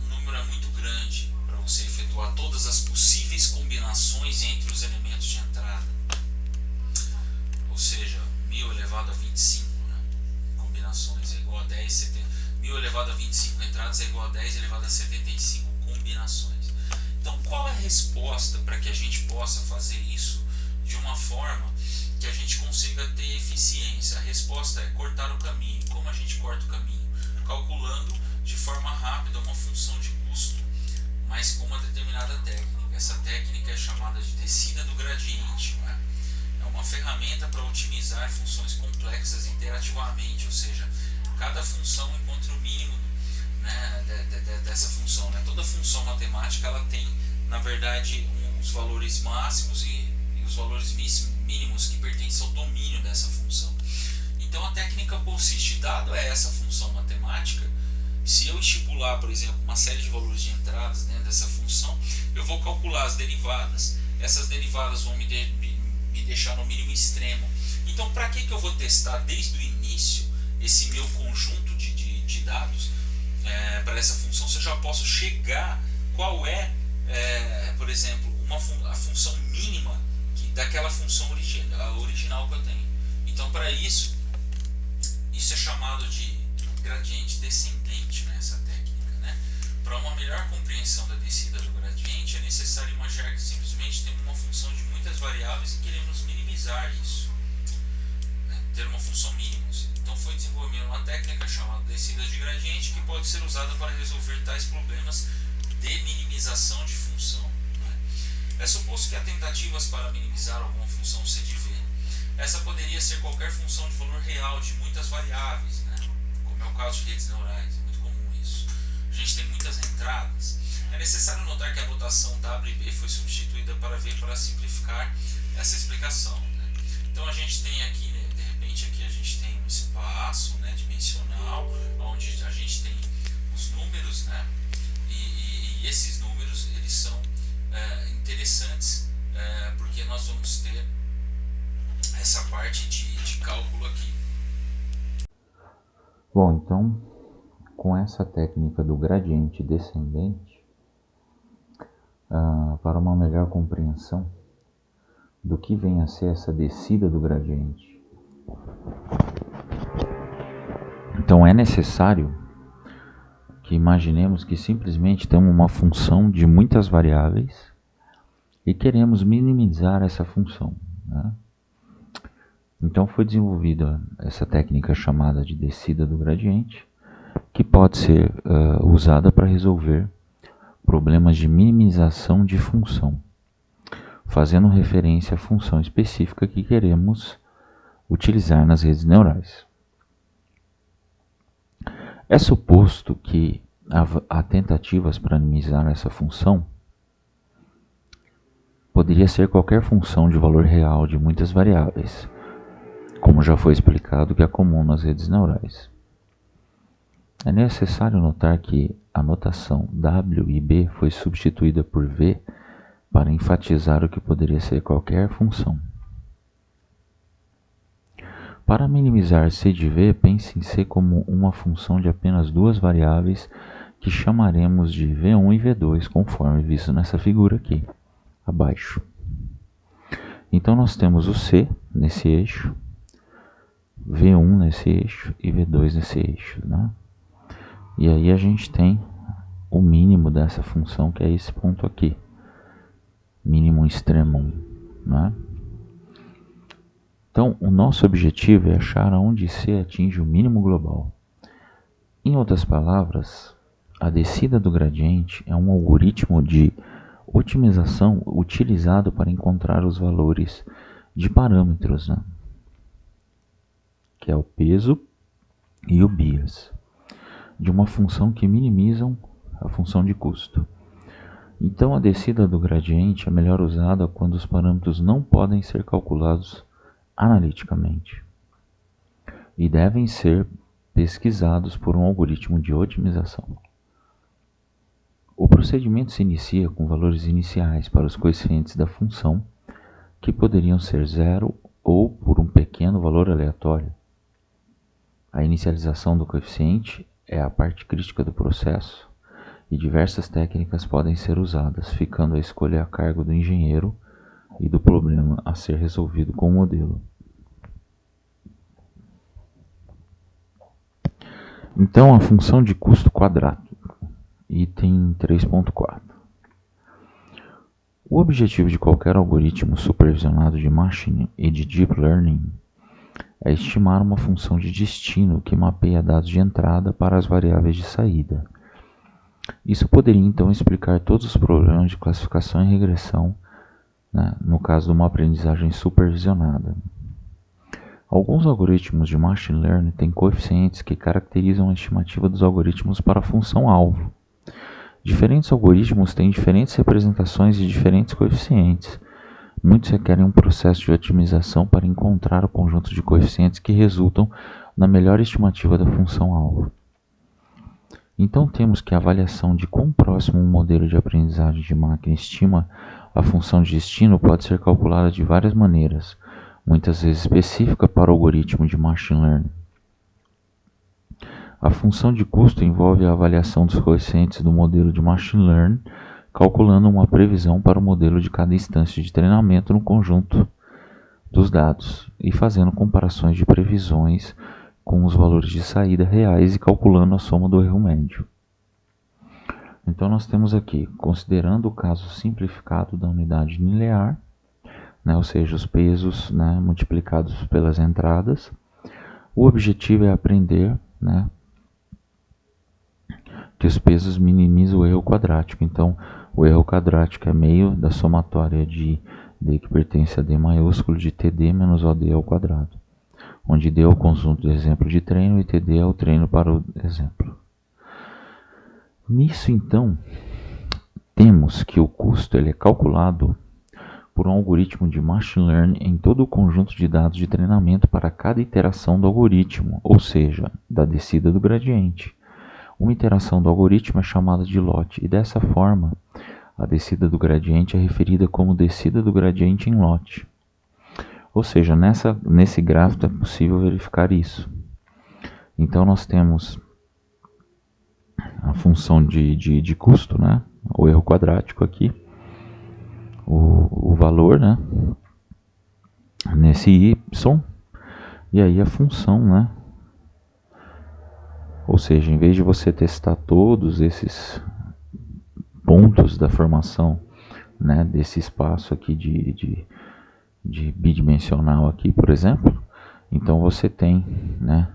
o número é muito grande para você efetuar todas as possíveis combinações entre os elementos de entrada. Ou seja, 1000 elevado a 25, né, combinações é igual a 10, 1000 elevado a 25 entradas é igual a 10 elevado a 75 combinações. Então, qual é a resposta para que a gente possa fazer isso de uma forma que a gente consiga ter eficiência? A resposta é cortar o caminho. Como a gente corta o caminho? Calculando de forma rápida uma função de custo, mas com uma determinada técnica. Essa técnica é chamada de descida do gradiente, não é? É uma ferramenta para otimizar funções complexas iterativamente, ou seja, cada função encontra o mínimo, né, dessa função, né? Toda função matemática ela tem, na verdade, os valores máximos e os valores mínimos que pertencem ao domínio dessa função. Então a técnica consiste, dado essa função matemática, se eu estipular, por exemplo, uma série de valores de entradas dentro dessa função, eu vou calcular as derivadas. Essas derivadas vão me deixar no mínimo extremo. Então, para que eu vou testar desde o início esse meu conjunto de dados para essa função, se eu já posso chegar qual é, por exemplo, a função mínima daquela função original que eu tenho. Então, para isso é chamado de gradiente descendente, né, essa técnica, né? Para uma melhor compreensão da descida do gradiente, é necessário imaginar que simplesmente temos uma função de muitas variáveis e queremos minimizar isso, né? Ter uma função mínima. Então foi desenvolvida uma técnica chamada descida de gradiente que pode ser usada para resolver tais problemas de minimização de função, né? É suposto que há tentativas para minimizar alguma função C de V. Essa poderia ser qualquer função de valor real de muitas variáveis, né? Como é o caso de redes neurais, é muito comum isso. A gente tem muitas entradas. É necessário notar que a notação W e B foi substituída para V para simplificar essa explicação, né? Então a gente tem aqui, né, de repente aqui a gente tem um espaço, né, dimensional, onde a gente tem os números, né? E esses números eles são interessantes porque nós vamos ter essa parte de cálculo aqui. Bom, então, com essa técnica do gradiente descendente, para uma melhor compreensão do que vem a ser essa descida do gradiente, então é necessário que imaginemos que simplesmente temos uma função de muitas variáveis e queremos minimizar essa função, né? Então foi desenvolvida essa técnica chamada de descida do gradiente, que pode ser usada para resolver problemas de minimização de função, fazendo referência à função específica que queremos utilizar nas redes neurais. É suposto que há tentativas para minimizar essa função. Poderia ser qualquer função de valor real de muitas variáveis, como já foi explicado que é comum nas redes neurais. É necessário notar que a notação W e B foi substituída por V para enfatizar o que poderia ser qualquer função. Para minimizar C de V, pense em C como uma função de apenas duas variáveis que chamaremos de V1 e V2, conforme visto nessa figura aqui, abaixo. Então nós temos o C nesse eixo, V1 nesse eixo e V2 nesse eixo, né? E aí a gente tem o mínimo dessa função, que é esse ponto aqui, mínimo extremum, né? Então o nosso objetivo é achar aonde C atinge o mínimo global. Em outras palavras, a descida do gradiente é um algoritmo de otimização utilizado para encontrar os valores de parâmetros, né? Que é o peso e o bias, de uma função que minimizam a função de custo. Então a descida do gradiente é melhor usada quando os parâmetros não podem ser calculados analiticamente e devem ser pesquisados por um algoritmo de otimização. O procedimento se inicia com valores iniciais para os coeficientes da função, que poderiam ser zero ou por um pequeno valor aleatório. A inicialização do coeficiente é a parte crítica do processo e diversas técnicas podem ser usadas, ficando a escolha a cargo do engenheiro e do problema a ser resolvido com o modelo. Então, a função de custo quadrático, item 3.4. O objetivo de qualquer algoritmo supervisionado de machine e de deep learning é estimar uma função de destino que mapeia dados de entrada para as variáveis de saída. Isso poderia então explicar todos os problemas de classificação e regressão, né, no caso de uma aprendizagem supervisionada. Alguns algoritmos de machine learning têm coeficientes que caracterizam a estimativa dos algoritmos para a função-alvo. Diferentes algoritmos têm diferentes representações e diferentes coeficientes. Muitos requerem um processo de otimização para encontrar o conjunto de coeficientes que resultam na melhor estimativa da função-alvo. Então temos que a avaliação de quão próximo um modelo de aprendizagem de máquina estima a função de destino pode ser calculada de várias maneiras, muitas vezes específica para o algoritmo de machine learning. A função de custo envolve a avaliação dos coeficientes do modelo de machine learning, calculando uma previsão para o modelo de cada instância de treinamento no conjunto dos dados e fazendo comparações de previsões com os valores de saída reais e calculando a soma do erro médio. Então nós temos aqui, considerando o caso simplificado da unidade linear, né, ou seja, os pesos, né, multiplicados pelas entradas, o objetivo é aprender, né, que os pesos minimizam o erro quadrático. Então, o erro quadrático é meio da somatória de D que pertence a D maiúsculo de TD menos OD ao quadrado, onde D é o conjunto do exemplo de treino e TD é o treino para o exemplo. Nisso, então, temos que o custo ele é calculado por um algoritmo de machine learning em todo o conjunto de dados de treinamento para cada iteração do algoritmo, ou seja, da descida do gradiente. Uma iteração do algoritmo é chamada de lote, e dessa forma, a descida do gradiente é referida como descida do gradiente em lote. Ou seja, nesse gráfico é possível verificar isso. Então, nós temos a função de custo, né? O erro quadrático aqui, o valor, né? Nesse y, e aí a função, né? Ou seja, em vez de você testar todos esses pontos da formação, né, desse espaço aqui de bidimensional aqui, por exemplo, então você tem, né,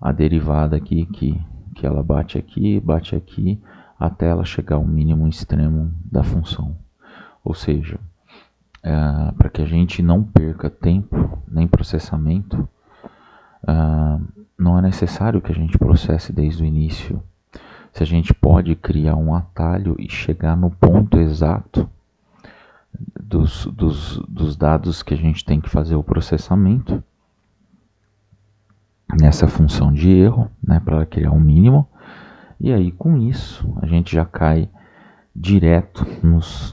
a derivada aqui que ela bate aqui, até ela chegar ao mínimo extremo da função. Ou seja, para que a gente não perca tempo nem processamento, não é necessário que a gente processe desde o início. Se a gente pode criar um atalho e chegar no ponto exato dos dados que a gente tem que fazer o processamento, nessa função de erro, né, para criar um mínimo, e aí com isso a gente já cai direto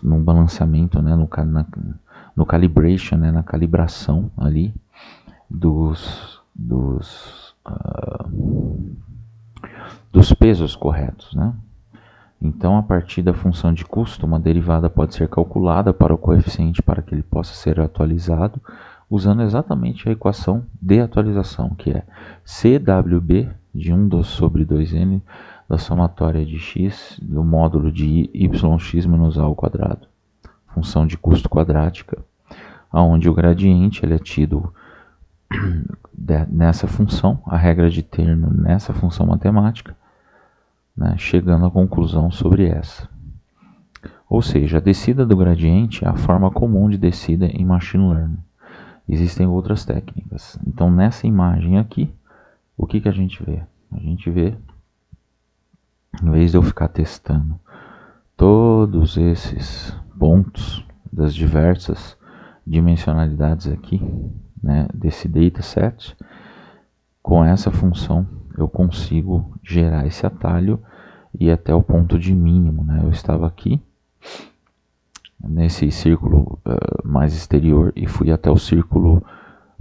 no balanceamento, né, no calibration, né, na calibração ali dos pesos corretos, né? Então, a partir da função de custo, uma derivada pode ser calculada para o coeficiente para que ele possa ser atualizado, usando exatamente a equação de atualização, que é CWB de 1 sobre 2n da somatória de x do módulo de yx menos a ao quadrado. Função de custo quadrática, onde o gradiente ele é tido nessa função, a regra de termo nessa função matemática, né, chegando à conclusão sobre essa. Ou seja, a descida do gradiente é a forma comum de descida em machine learning. Existem outras técnicas. Então, nessa imagem aqui, o que a gente vê? A gente vê, em vez de eu ficar testando todos esses pontos das diversas dimensionalidades aqui, né, desse dataset. Com essa função eu consigo gerar esse atalho e ir até o ponto de mínimo, né? Eu estava aqui nesse círculo mais exterior e fui até o círculo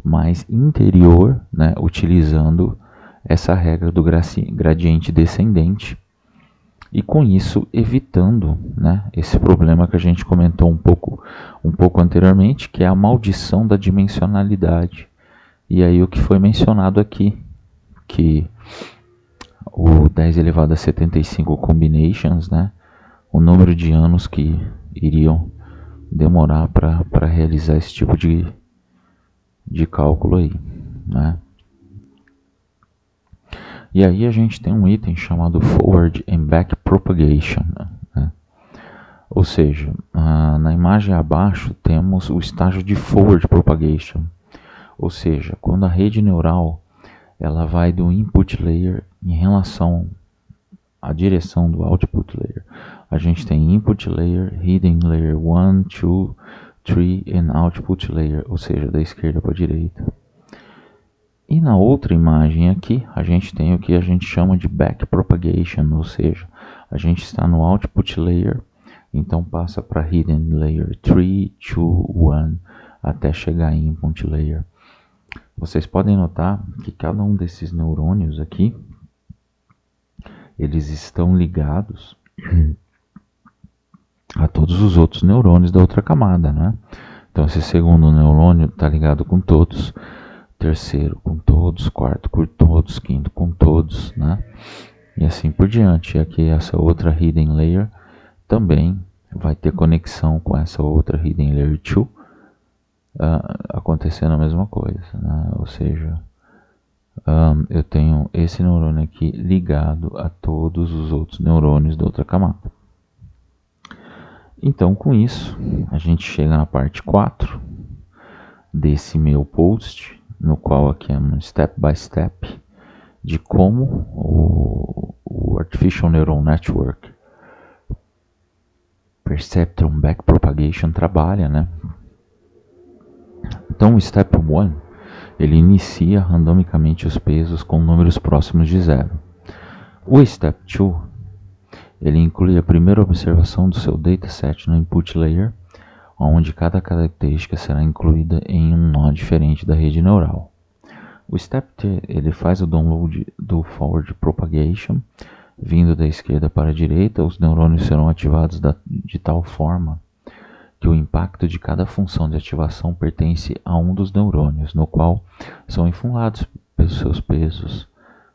mais interior, né, utilizando essa regra do gradiente descendente, e com isso evitando, né, esse problema que a gente comentou um pouco anteriormente, que é a maldição da dimensionalidade. E aí o que foi mencionado aqui, que o 10 elevado a 75 combinations, né, o número de anos que iriam demorar para realizar esse tipo de cálculo aí, né? E aí a gente tem um item chamado Forward and Back Propagation, né? Ou seja, na imagem abaixo temos o estágio de Forward Propagation, ou seja, quando a rede neural ela vai do input layer em relação à direção do output layer. A gente tem input layer, hidden layer 1, 2, 3 and output layer, ou seja, da esquerda para a direita. E na outra imagem aqui, a gente tem o que a gente chama de back propagation, ou seja, a gente está no output layer, então passa para hidden layer 3, 2, 1, até chegar em input layer. Vocês podem notar que cada um desses neurônios aqui, eles estão ligados a todos os outros neurônios da outra camada, né? Então esse segundo neurônio está ligado com todos, terceiro com todos, quarto com todos, quinto com todos, né? E assim por diante. E aqui essa outra hidden layer também vai ter conexão com essa outra hidden layer 2, acontecendo a mesma coisa, né? Ou seja, eu tenho esse neurônio aqui ligado a todos os outros neurônios da outra camada. Então, com isso, a gente chega na parte 4 desse meu post, no qual aqui é um step by step de como o Artificial Neural Network Perceptron Backpropagation trabalha, né? Então, o step 1, ele inicia randomicamente os pesos com números próximos de zero. O step 2, ele inclui a primeira observação do seu dataset no input layer, onde cada característica será incluída em um nó diferente da rede neural. O step 3, ele faz o download do forward propagation, vindo da esquerda para a direita. Os neurônios serão ativados de tal forma que o impacto de cada função de ativação pertence a um dos neurônios, no qual são inflados pelos seus pesos,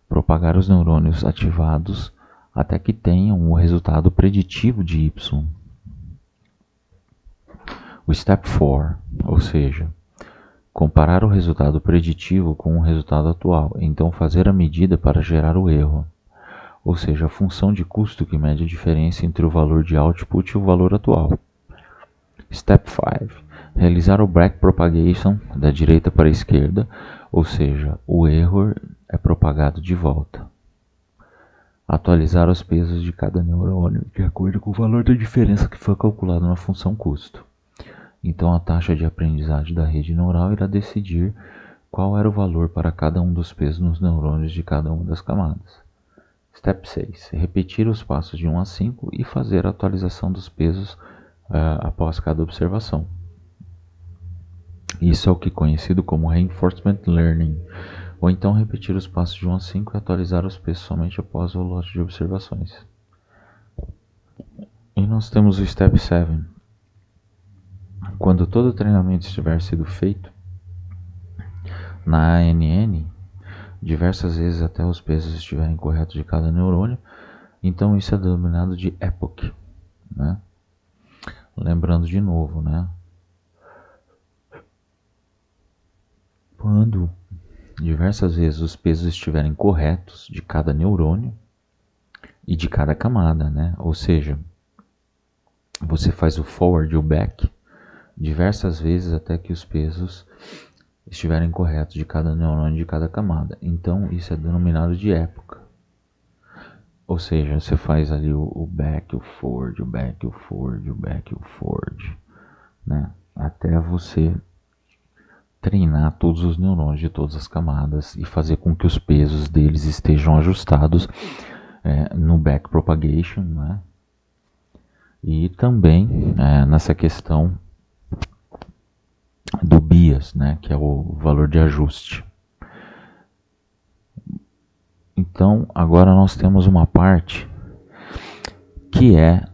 propagar os neurônios ativados até que tenham o resultado preditivo de Y. O step 4, ou seja, comparar o resultado preditivo com o resultado atual, então fazer a medida para gerar o erro, ou seja, a função de custo que mede a diferença entre o valor de output e o valor atual. Step 5, realizar o backpropagation da direita para a esquerda, ou seja, o erro é propagado de volta. Atualizar os pesos de cada neurônio de acordo com o valor da diferença que foi calculado na função custo. Então a taxa de aprendizagem da rede neural irá decidir qual era o valor para cada um dos pesos nos neurônios de cada uma das camadas. Step 6. Repetir os passos de 1 a 5 e fazer a atualização dos pesos após cada observação. Isso é o que é conhecido como Reinforcement Learning, ou então repetir os passos de 1 a 5 e atualizar os pesos somente após o lote de observações. E nós temos o Step 7. Quando todo o treinamento estiver sido feito na ANN, diversas vezes até os pesos estiverem corretos de cada neurônio, então isso é denominado de epoch, né? Lembrando de novo, né? Quando diversas vezes os pesos estiverem corretos de cada neurônio e de cada camada, né? Ou seja, você faz o forward e o back diversas vezes até que os pesos estiverem corretos de cada neurônio e de cada camada. Então isso é denominado de época. Ou seja, você faz ali o back, o forward, o back, o forward, o back, o forward, né? Até você treinar todos os neurônios de todas as camadas e fazer com que os pesos deles estejam ajustados no back propagation, né? E também nessa questão do bias, né? Que é o valor de ajuste. Então, agora nós temos uma parte que é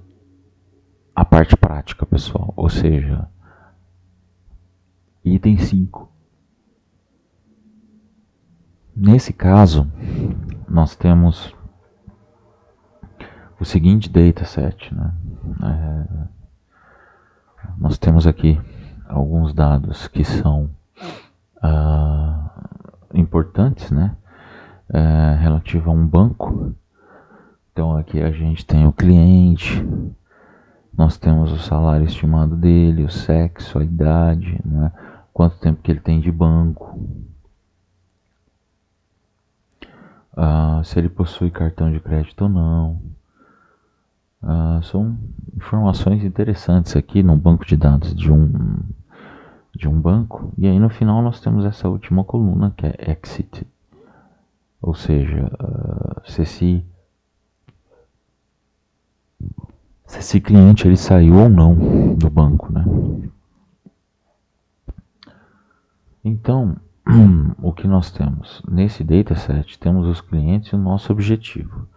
a parte prática, pessoal. Ou seja, item 5. Nesse caso, nós temos o seguinte dataset, né? Nós temos aqui alguns dados que são importantes, né? Relativo a um banco. Então aqui a gente tem o cliente, nós temos o salário estimado dele, o sexo, a idade, né? Quanto tempo que ele tem de banco, se ele possui cartão de crédito ou não. São informações interessantes aqui no banco de dados de um banco. E aí no final nós temos essa última coluna que é exit, ou seja, se esse cliente ele saiu ou não do banco, né? Então, o que nós temos? Nesse dataset temos os clientes e o nosso objetivo,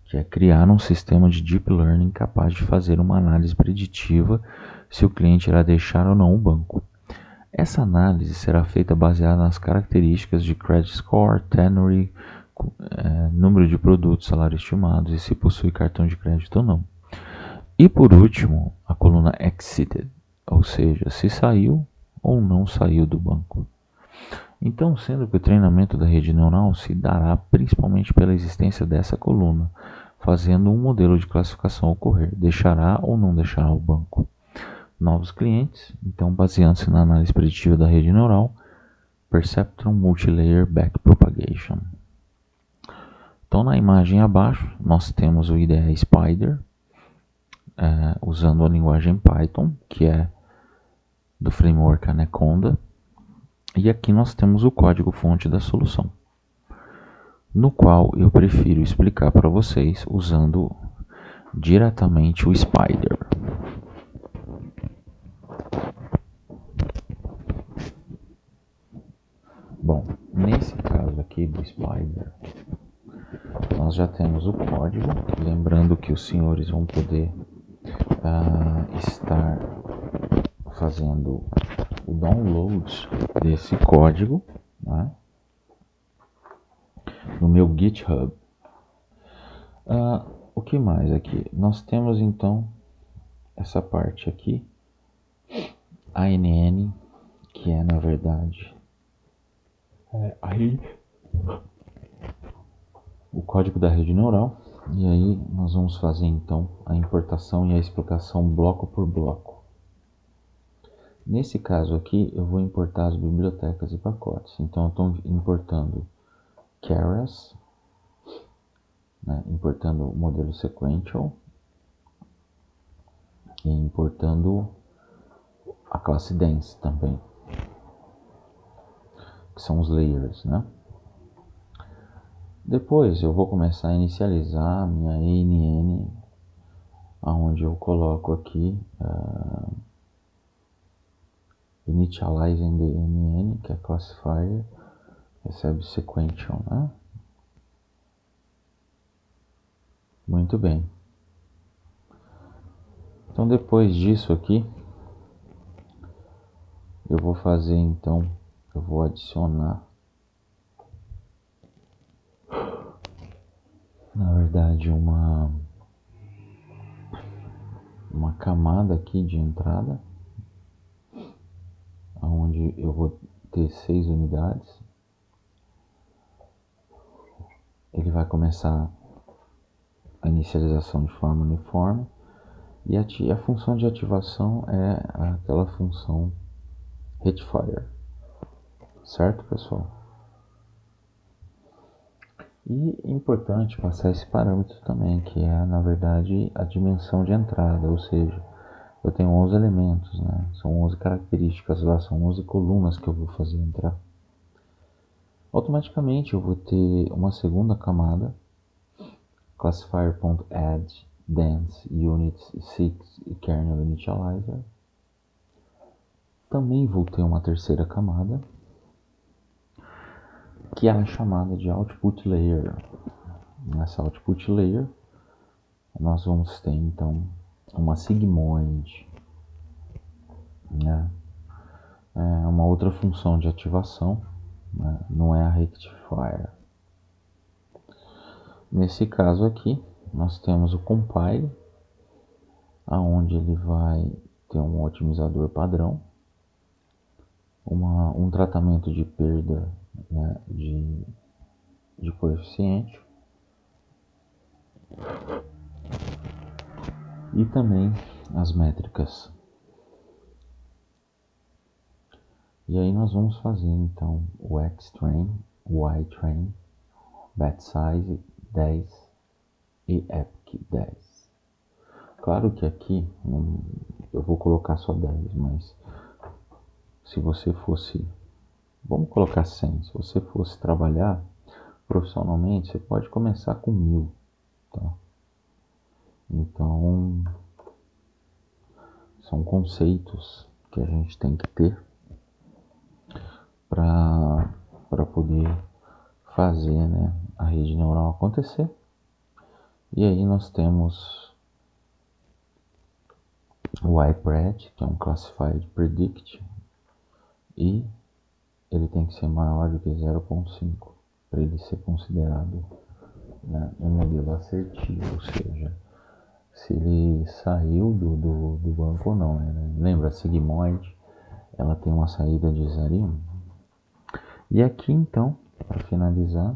que é criar um sistema de deep learning capaz de fazer uma análise preditiva se o cliente irá deixar ou não o banco. Essa análise será feita baseada nas características de credit score, tenure, número de produtos, salário estimado e se possui cartão de crédito ou não. E por último, a coluna exited, ou seja, se saiu ou não saiu do banco. Então, sendo que o treinamento da rede neural se dará principalmente pela existência dessa coluna, fazendo um modelo de classificação ocorrer, deixará ou não deixará o banco. Novos clientes, então baseando-se na análise preditiva da rede neural, Perceptron Multilayer Backpropagation. Então na imagem abaixo nós temos o IDE Spider, usando a linguagem Python, que é do framework Anaconda, e aqui nós temos o código fonte da solução, no qual eu prefiro explicar para vocês usando diretamente o Spider. Bom, nesse caso aqui do Spider, nós já temos o código, lembrando que os senhores vão poder estar fazendo o download desse código, né, no meu GitHub. O que mais aqui? Nós temos então essa parte aqui, ANN, que é na verdade aí o código da rede neural, e aí nós vamos fazer então a importação e a explicação bloco por bloco. Nesse caso aqui eu vou importar as bibliotecas e pacotes, então eu estou importando Keras, né, importando o modelo sequential e importando a classe dense também, que são os layers, né? Depois eu vou começar a inicializar a minha ANN, onde eu coloco aqui initializing the ANN, que é classifier, recebe sequential, né? Muito bem. Então depois disso aqui, eu vou fazer então, eu vou adicionar, na verdade, uma camada aqui de entrada, onde eu vou ter 6 unidades. Ele vai começar a inicialização de forma uniforme, e a função de ativação é aquela função retfire, certo, pessoal? E é importante passar esse parâmetro também, que é na verdade a dimensão de entrada, ou seja, eu tenho 11 elementos, né? São 11 características lá, são 11 colunas que eu vou fazer entrar. Automaticamente eu vou ter uma segunda camada, classifier.add dance units 6 e kernel initializer. Também vou ter uma terceira camada, que é a chamada de output layer. Nessa output layer nós vamos ter então uma sigmoid, né? É uma outra função de ativação, né? Não é a rectifier. Nesse caso aqui nós temos o compile, aonde ele vai ter um otimizador padrão, um tratamento de perda, né, de coeficiente, e também as métricas. E aí nós vamos fazer então o X-Train, o Y-Train, Batch Size 10 e Epic 10. Claro que aqui eu vou colocar só 10, mas se você fosse, vamos colocar 100, se você fosse trabalhar profissionalmente, você pode começar com 1000, tá? Então, são conceitos que a gente tem que ter para poder fazer, né, a rede neural acontecer. E aí nós temos o iPred, que é um Classified Predict, e ele tem que ser maior do que 0.5 para ele ser considerado, né, um modelo assertivo, ou seja, se ele saiu do banco ou não, né? Lembra, a sigmoid, ela tem uma saída de 0 e 1. E aqui então, para finalizar,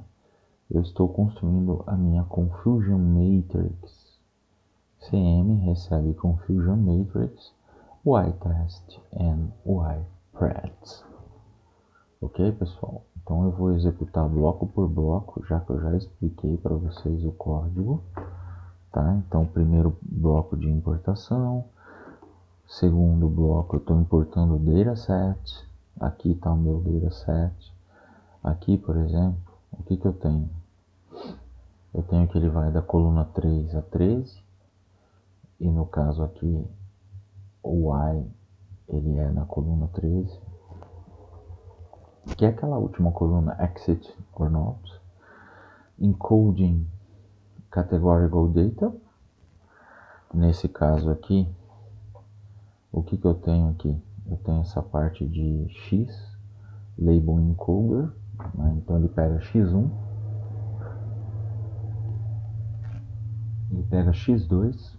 eu estou construindo a minha Confusion Matrix. CM recebe Confusion Matrix, yTest and yPreds. Ok, pessoal? Então eu vou executar bloco por bloco, já que eu já expliquei para vocês o código. Tá? Então, primeiro bloco de importação, segundo bloco eu estou importando o dataset, aqui está o meu dataset, aqui por exemplo, o que eu tenho? Eu tenho que ele vai da coluna 3 a 13, e no caso aqui o Y ele é na coluna 13, que é aquela última coluna, exit or not, encoding categorical data. Nesse caso aqui, o que eu tenho aqui? Eu tenho essa parte de X, label encoder, né? Então ele pega X1, ele pega X2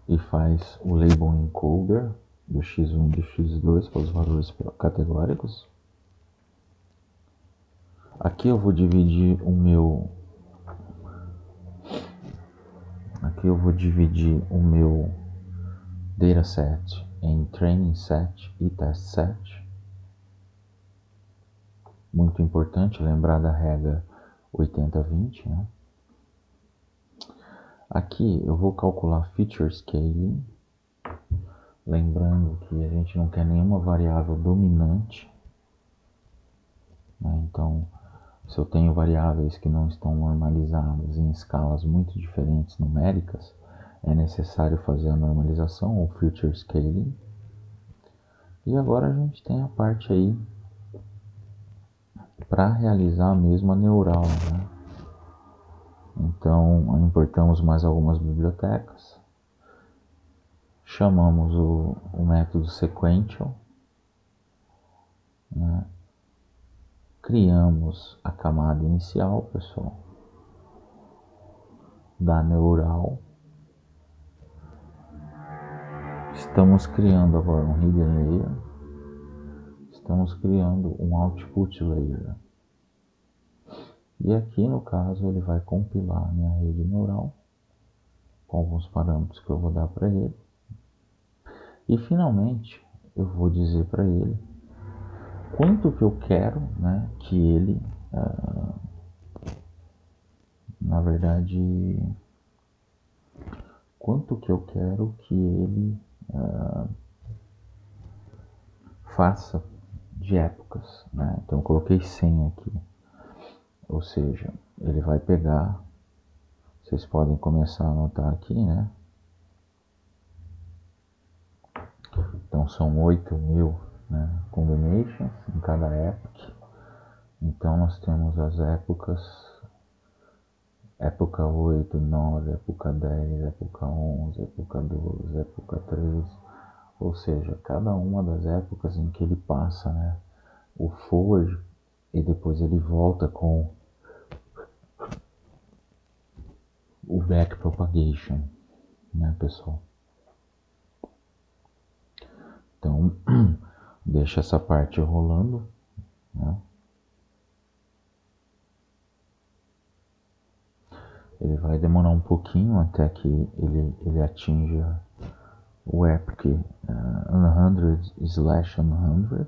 e faz o label encoder do X1 e do X2 para os valores categóricos. Aqui eu vou dividir o meu dataset em training set e test set. Muito importante lembrar da regra 80-20, né? Aqui eu vou calcular feature scaling, lembrando que a gente não quer nenhuma variável dominante, né? Então, se eu tenho variáveis que não estão normalizadas em escalas muito diferentes numéricas, é necessário fazer a normalização ou feature scaling. E agora a gente tem a parte aí para realizar a mesma neural, né? Então, importamos mais algumas bibliotecas, chamamos o método sequential, né? Criamos a camada inicial, pessoal, da neural. Estamos criando agora um hidden layer, estamos criando um output layer. E aqui no caso ele vai compilar a minha rede neural com alguns parâmetros que eu vou dar para ele. E finalmente eu vou dizer para ele quanto que eu quero, né, que ele, na verdade, quanto que eu quero que ele faça de épocas, né? Então eu coloquei 100 aqui, ou seja, ele vai pegar, vocês podem começar a anotar aqui, né? Então são 8.000, né, combinations em cada época. Então nós temos as épocas, época 8, 9, época 10, época 11, época 12, época 13, ou seja, cada uma das épocas em que ele passa, né, o forward, e depois ele volta com o back propagation, né, pessoal? Então deixa essa parte rolando, né? Ele vai demorar um pouquinho até que ele atinja o epic 100/100.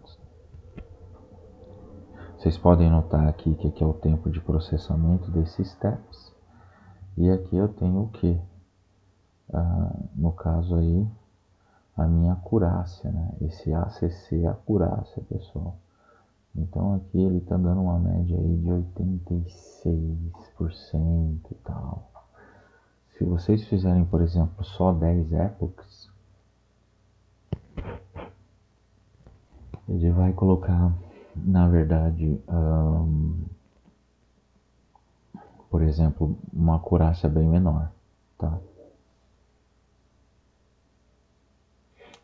Vocês podem notar aqui que aqui é o tempo de processamento desses steps. E aqui eu tenho o que? No caso aí, a minha acurácia, né? Esse ACC acurácia, pessoal. Então aqui ele está dando uma média aí de 86% e tal. Se vocês fizerem, por exemplo, só 10 epochs, ele vai colocar, na verdade, por exemplo, uma acurácia bem menor, tá?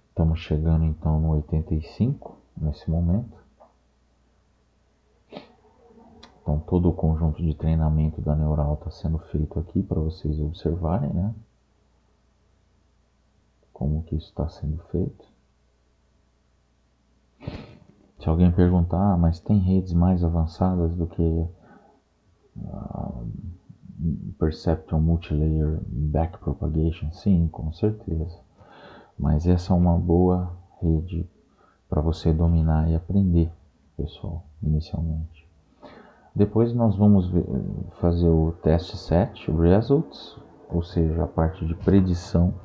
Estamos chegando então no 85 nesse momento. Então todo o conjunto de treinamento da neural está sendo feito aqui para vocês observarem, né? Como que isso está sendo feito. Se alguém perguntar, mas tem redes mais avançadas do que Perceptron Multilayer Backpropagation? Sim, com certeza. Mas essa é uma boa rede para você dominar e aprender, pessoal, inicialmente. Depois nós vamos fazer o teste set results, ou seja, a parte de predição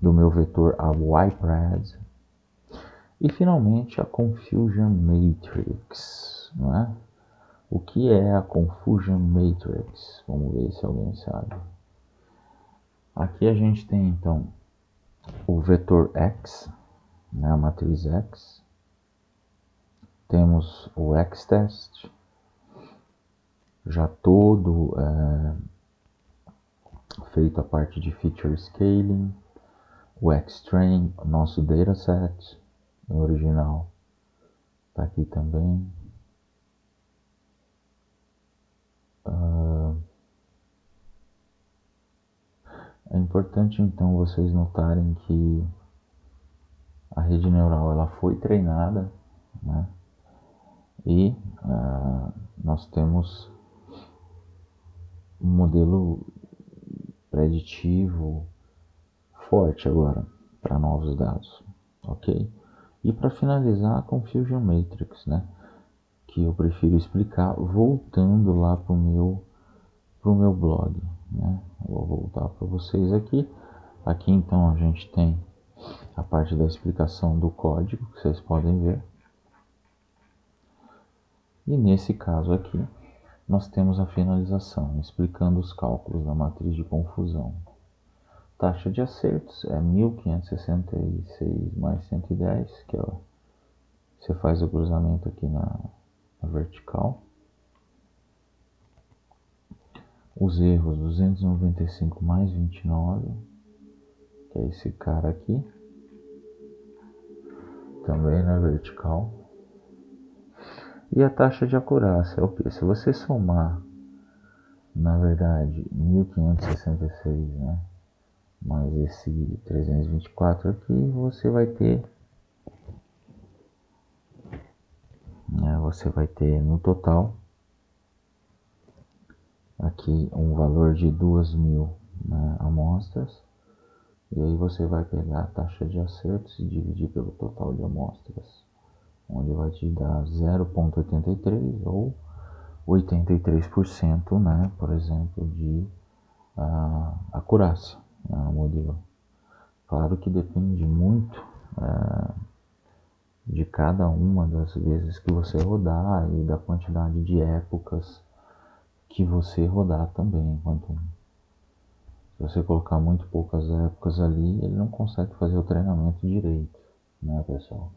do meu vetor YPRAD. E finalmente a Confusion Matrix, não é? O que é a Confusion Matrix? Vamos ver se alguém sabe. Aqui a gente tem então o vetor X, né, a matriz X. Temos o X-test, já todo feito a parte de feature scaling. O X-train, nosso dataset no original, está aqui também. É importante então vocês notarem que a rede neural ela foi treinada, né? E nós temos um modelo preditivo forte agora para novos dados, ok? E para finalizar a Confusion Matrix, né? Que eu prefiro explicar voltando lá para o meu blog, né? Vou voltar para vocês aqui. Aqui então a gente tem a parte da explicação do código, que vocês podem ver. E nesse caso aqui, nós temos a finalização, explicando os cálculos da matriz de confusão. Taxa de acertos é 1566 mais 110, que é você faz o cruzamento aqui na vertical. Os erros 295 mais 29, que é esse cara aqui, também na vertical. E a taxa de acurácia é o que? Se você somar, na verdade, 1566, né, mais esse 324 aqui, você vai ter, né, no total aqui um valor de 2.000, né, amostras. E aí você vai pegar a taxa de acertos e dividir pelo total de amostras. onde vai te dar 0,83 ou 83%, né, por exemplo, de acurácia, né, no modelo. Claro que depende muito de cada uma das vezes que você rodar e da quantidade de épocas que você rodar também. Se você colocar muito poucas épocas ali, ele não consegue fazer o treinamento direito, né, pessoal?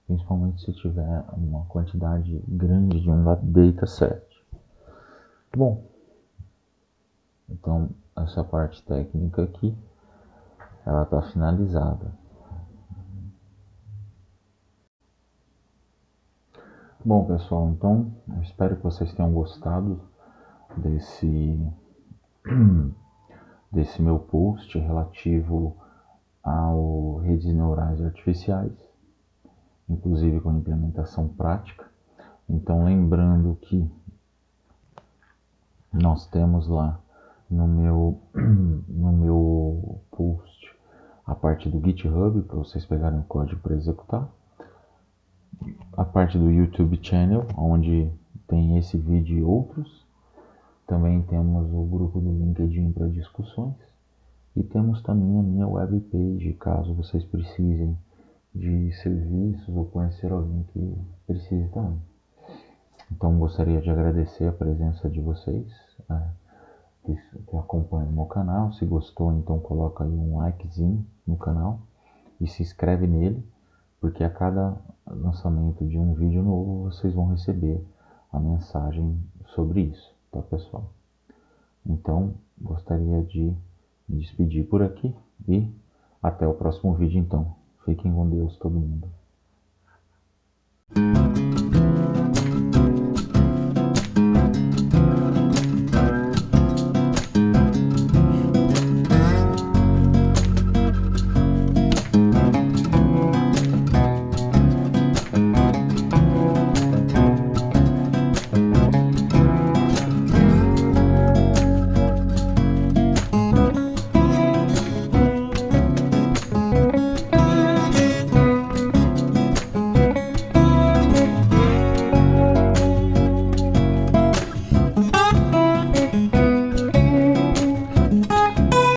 Principalmente se tiver uma quantidade grande de um dataset. Bom, então essa parte técnica aqui, ela está finalizada. Bom, pessoal, então eu espero que vocês tenham gostado desse meu post relativo ao redes neurais artificiais, inclusive com implementação prática. Então, lembrando que nós temos lá no meu post a parte do GitHub para vocês pegarem o código para executar, a parte do YouTube Channel, onde tem esse vídeo e outros. Também temos o grupo do LinkedIn para discussões e temos também a minha webpage, caso vocês precisem de serviços ou conhecer alguém que precise também. Então gostaria de agradecer a presença de vocês, que acompanham o meu canal. Se gostou, então coloca aí um likezinho no canal e se inscreve nele, porque a cada lançamento de um vídeo novo vocês vão receber a mensagem sobre isso, tá, pessoal? Então gostaria de me despedir por aqui e até o próximo vídeo. Então fiquem com Deus, todo mundo.